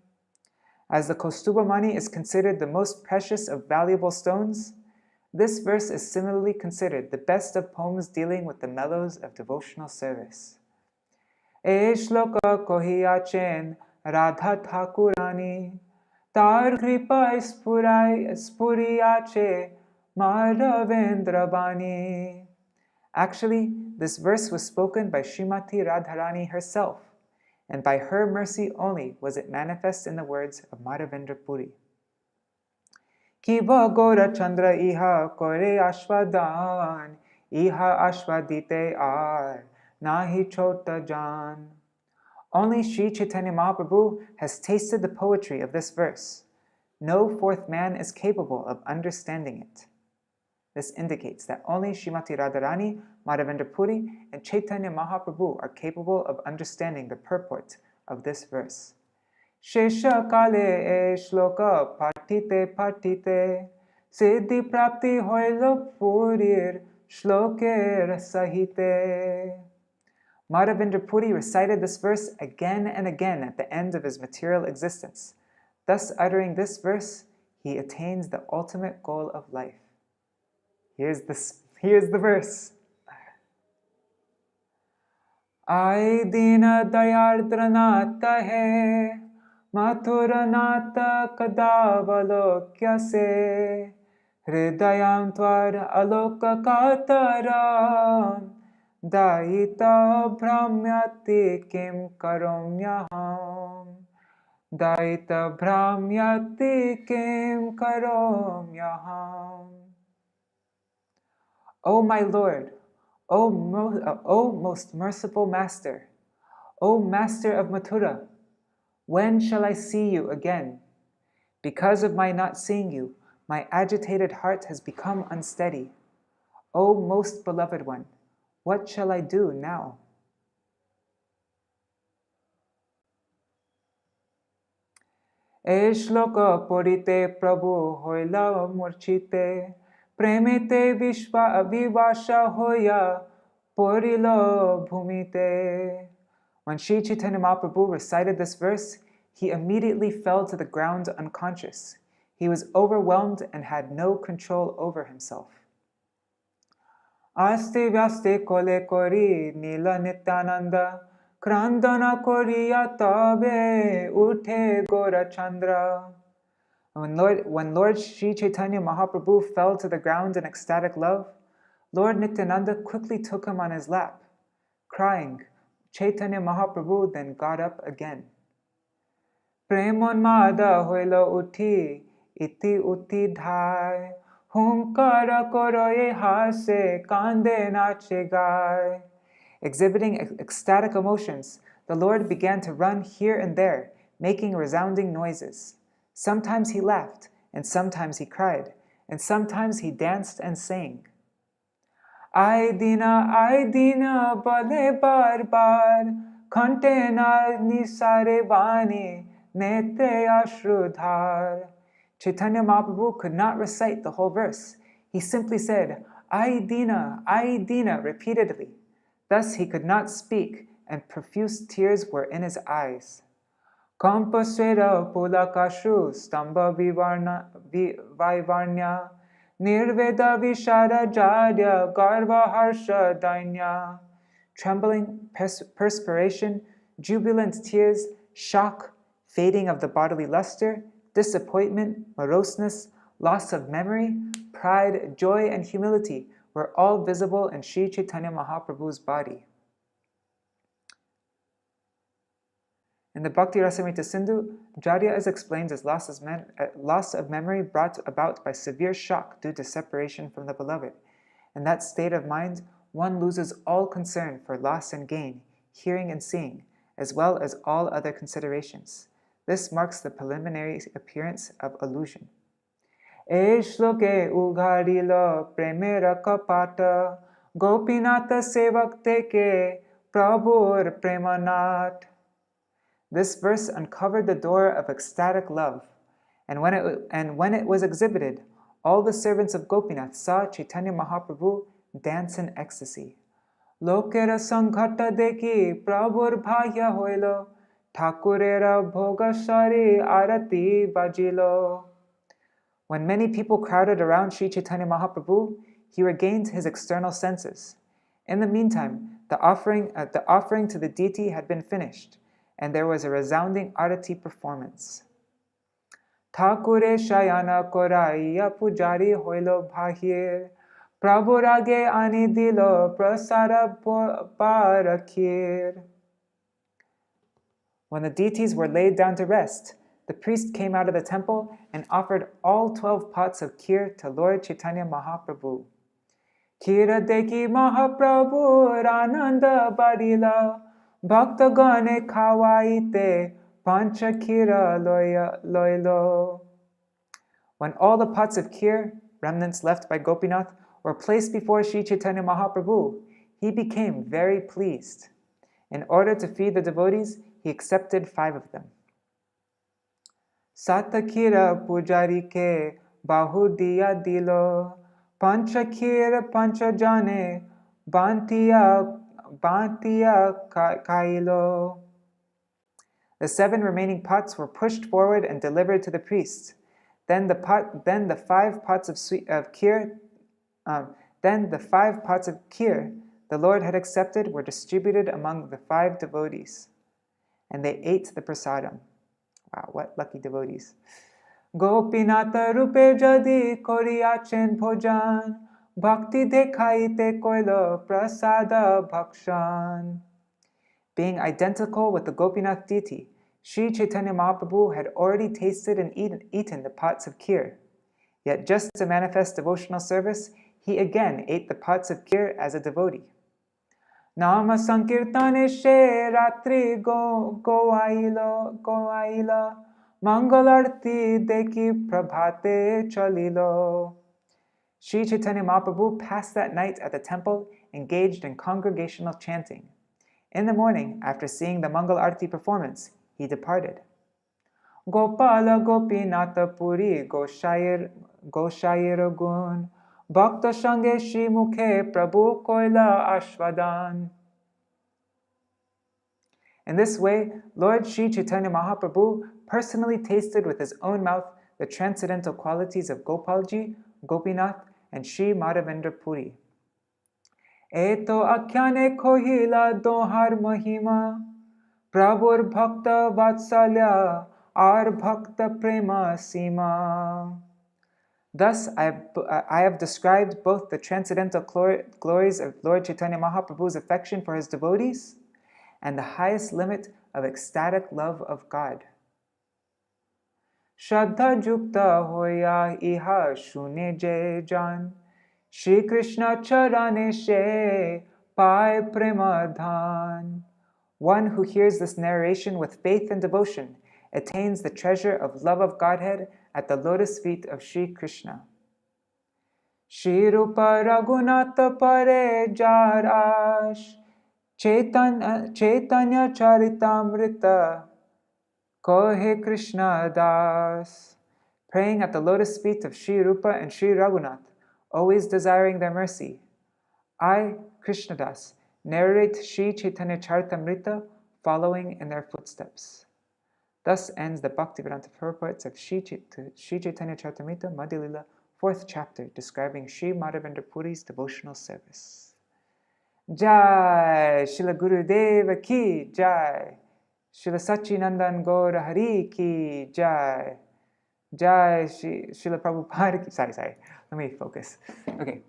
As the Kaustuba Mani is considered the most precious of valuable stones, this verse is similarly considered the best of poems dealing with the mellows of devotional service. E shloka kohiyachen Radha Thakurani, tar kripa spuriyache Mādhavendra bani. Actually, this verse was spoken by Srimati Radharani herself, and by her mercy only was it manifest in the words of Mādhavendra Purī. Kiva Gora Chandra iha kore ashvadan, iha ashvadite ar, nahi chota jan. Only Sri Chaitanya Mahaprabhu has tasted the poetry of this verse. No fourth man is capable of understanding it. This indicates that only Srimati Radharani, Mādhavendra Purī, and Chaitanya Mahaprabhu are capable of understanding the purport of this verse. Shesha kale e shloka partite partite, siddhi prapti hoilo purir shloker sahite. Mādhavendra Purī recited this verse again and again at the end of his material existence. Thus uttering this verse, he attains the ultimate goal of life. Here's the verse. Ay dina dayardranata hai, mathuranata kadavalokya se, hridayam tvar aloka kataram, daita bhramyati kim karomyaham, daita bhramyati kim karomyaham. O my Lord, O most merciful Master, O Master of Mathura, when shall I see you again? Because of my not seeing you, my agitated heart has become unsteady. O most beloved one, what shall I do now? E shloka porite Prabhu hoila murchite, Premite vivasha hoya porilo bhumite. When Sri Chaitanya Mahaprabhu recited this verse, he immediately fell to the ground unconscious. He was overwhelmed and had no control over himself. Aste vyaste kole kori nila nityananda, krandana koriya tabe uthe gora chandra. When Lord Sri Chaitanya Mahaprabhu fell to the ground in ecstatic love, Lord Nityananda quickly took him on his lap. Crying, Chaitanya Mahaprabhu then got up again. Premon mada hoilo uti, iti uti dhai, hunkara koroye hase, kande nache gai. Exhibiting ecstatic emotions, the Lord began to run here and there, making resounding noises. Sometimes he laughed, and sometimes he cried, and sometimes he danced and sang. Ay dina, bale bar bar, khante na nisare vani, nete ashrudhar. Chaitanya Mahaprabhu could not recite the whole verse. He simply said, Ay dina, repeatedly. Thus he could not speak, and profuse tears were in his eyes. Kampasvera pulakashu stamba vivarnya, nirveda vishara jadya garva harsha dainya. Trembling, perspiration, jubilant tears, shock, fading of the bodily luster, disappointment, moroseness, loss of memory, pride, joy, and humility were all visible in Sri Chaitanya Mahaprabhu's body. In the Bhakti Rasamrita Sindhu, Jariya is explained as loss of memory brought about by severe shock due to separation from the beloved. In that state of mind, one loses all concern for loss and gain, hearing and seeing, as well as all other considerations. This marks the preliminary appearance of illusion. E shloke ugharilo premera kapata gopinata sevak teke prabhur premanat. This verse uncovered the door of ecstatic love, and when it was exhibited, all the servants of Gopinath saw Chaitanya Mahaprabhu dance in ecstasy. Lokera sanghata deki prabhur bhaya hoilo, Thakurera bhogashari arati bajilo. When many people crowded around Sri Chaitanya Mahaprabhu, he regained his external senses. In the meantime, the offering to the deity had been finished, and there was a resounding arati performance. Thakure shayana koraiya pujari hoilo bhahir, prabhurage ani dilo prasara parakir. When the deities were laid down to rest, the priest came out of the temple and offered all 12 pots of kheer to Lord Chaitanya Mahaprabhu. Khira deki Mahaprabhu Ananda Badila, Bhakta Gane Kawaite Pancha Khira Loilo. When all the pots of kheer, remnants left by Gopinath, were placed before Sri Chaitanya Mahaprabhu, he became very pleased. In order to feed the devotees, he accepted 5 of them. Satakira pujari ke bahu diya dilo, pancha khir pancha jane, bantiya kailo. The 7 remaining pots were pushed forward and delivered to the priest. Then the 5 pots of kheer, the Lord had accepted were distributed among the 5 devotees, and they ate the prasadam. Wow, what lucky devotees. Gopinata rupe jadi koriyachen bhojan, bhakti dekhaite koilo prasada bhakshan. Being identical with the Gopinath deity, Sri Chaitanya Mahaprabhu had already tasted and eaten the pots of kheer. Yet just to manifest devotional service, he again ate the pots of kheer as a devotee. Nama sankirtane she ratri goaila mangalarti deki prabhate chalilo. Sri Chaitanya Mahaprabhu passed that night at the temple, engaged in congregational chanting. In the morning, after seeing the Mangal Arti performance, he departed. Gopala Gopinata Purī Goshayir Gun Bhakta Shange Shri Mukhe Prabhu Koila Ashvadan. In this way, Lord Sri Chaitanya Mahaprabhu personally tasted with his own mouth the transcendental qualities of Gopalji, Gopinath, and Sri Mādhavendra Purī. Eto akhyane kohila dohar mahima, Prabhur bhakta vatsalya ar bhakta prema sima. Thus, I have described both the transcendental glories of Lord Chaitanya Mahaprabhu's affection for his devotees and the highest limit of ecstatic love of God. Shraddha jukta hoya iha shune je jan, Shri Krishna charane she pai prema dhan. One who hears this narration with faith and devotion attains the treasure of love of Godhead at the lotus feet of Shri Krishna. Shri Rupa Raghunatha Pare Jar Ash, Caitanya-caritāmṛta, Kohe Krishna Das. Praying at the lotus feet of Shri Rupa and Shri Raghunath, always desiring their mercy, I, Krishnadas, narrate Shri Caitanya-caritāmṛta, following in their footsteps. Thus ends the Bhaktivedanta purports of Shri Caitanya-caritāmṛta, Madhya-līlā, 4th chapter, describing Shri Mādhavendra Puri's devotional service. Jai Srila Gurudeva ki Jai, Srila Sachinandan Gaura Hari ki Jai, Jai Srila Prabhupada ki, sorry, let me focus. Okay.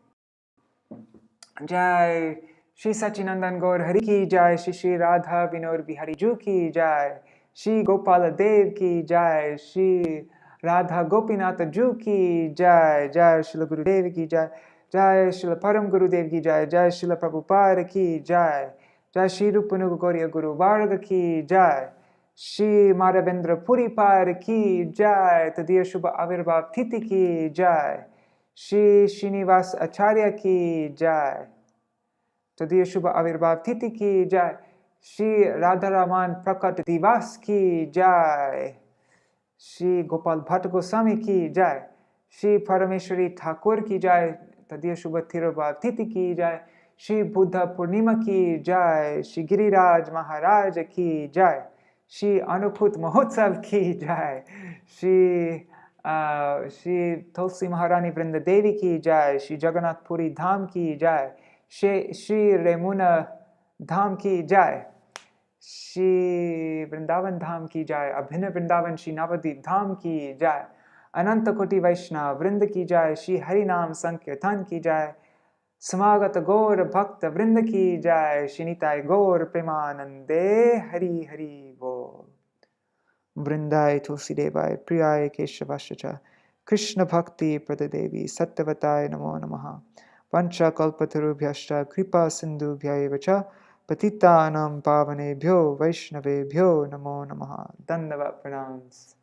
Jai Shri Sachinandan Gaura Hari ki Jai, Shri Radha Vinod Bihari Ju ki Jai, Shri Gopala Dev ki jai, Shri Radha Gopinath Ju ki jai, Jai Srila Gurudev ki jai, Jai Srila Param Gurudev ki jai, Jai Srila Prabhupada ki jai, Jai Shri Rupanuga Gauriya Guru Varga ki jai, Shri Mādhavendra Purī Par ki jai, Tadiya Shubha Avirbhav Titi ki jai, Shri Srinivas Acharya ki jai, Tadiya Shubha Avirbhav Titi ki jai, Shri Radharaman Prakat Divas ki jai, Shri Gopal Bhatt Goswami ki jai, Shri Parameshwari Thakur ki jai, Tadiya Shubha Tirobhav Titi ki jai, Shri Buddha Purnima ki jai, Shri Giriraj Maharaj ki jai, Shri Anuput Mahotsav ki jai, Shri Tulsi Maharani Vrinda Devi ki jai, Shri Jagannath Puri Dham ki jai, Shri Remuna Dham ki jai, Shri Vrindavan Dham ki jai, Abhina Vrindavan Shri Navadip Dham ki jai, Ananta Koti Vaishnava Vrinda ki jai, Shri Harinam Sankirtan ki jai, Samagata Gaur Bhakta Vrinda ki jai, Shri Nitai Gaur Premanande Hari Hari Bol. Vrindai Tulsi Devai Priyai Keshavashacha Krishna Bhakti Pradadevi Sattvatai Namo Namaha Pancha Kalpatarubhyascha Kripa Sindhubhyayevacha Patitanam Pavanebhyo Vaishnavebhyo Namo Namaha. Dandavat pranams.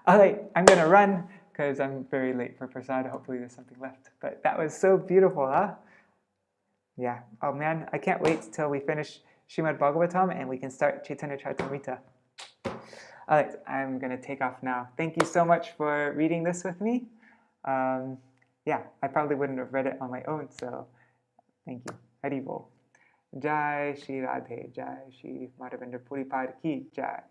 Alright, I'm gonna run because I'm very late for prasad. Hopefully there's something left. But that was so beautiful, huh? Yeah. Oh man, I can't wait till we finish Srimad Bhagavatam and we can start Caitanya-caritāmṛta. Alright, I'm going to take off now. Thank you so much for reading this with me. Yeah, I probably wouldn't have read it on my own, so thank you. Hari Bol. Jai Shri Radhe, Jai Shri Mādhavendra Purī Par ki Jai.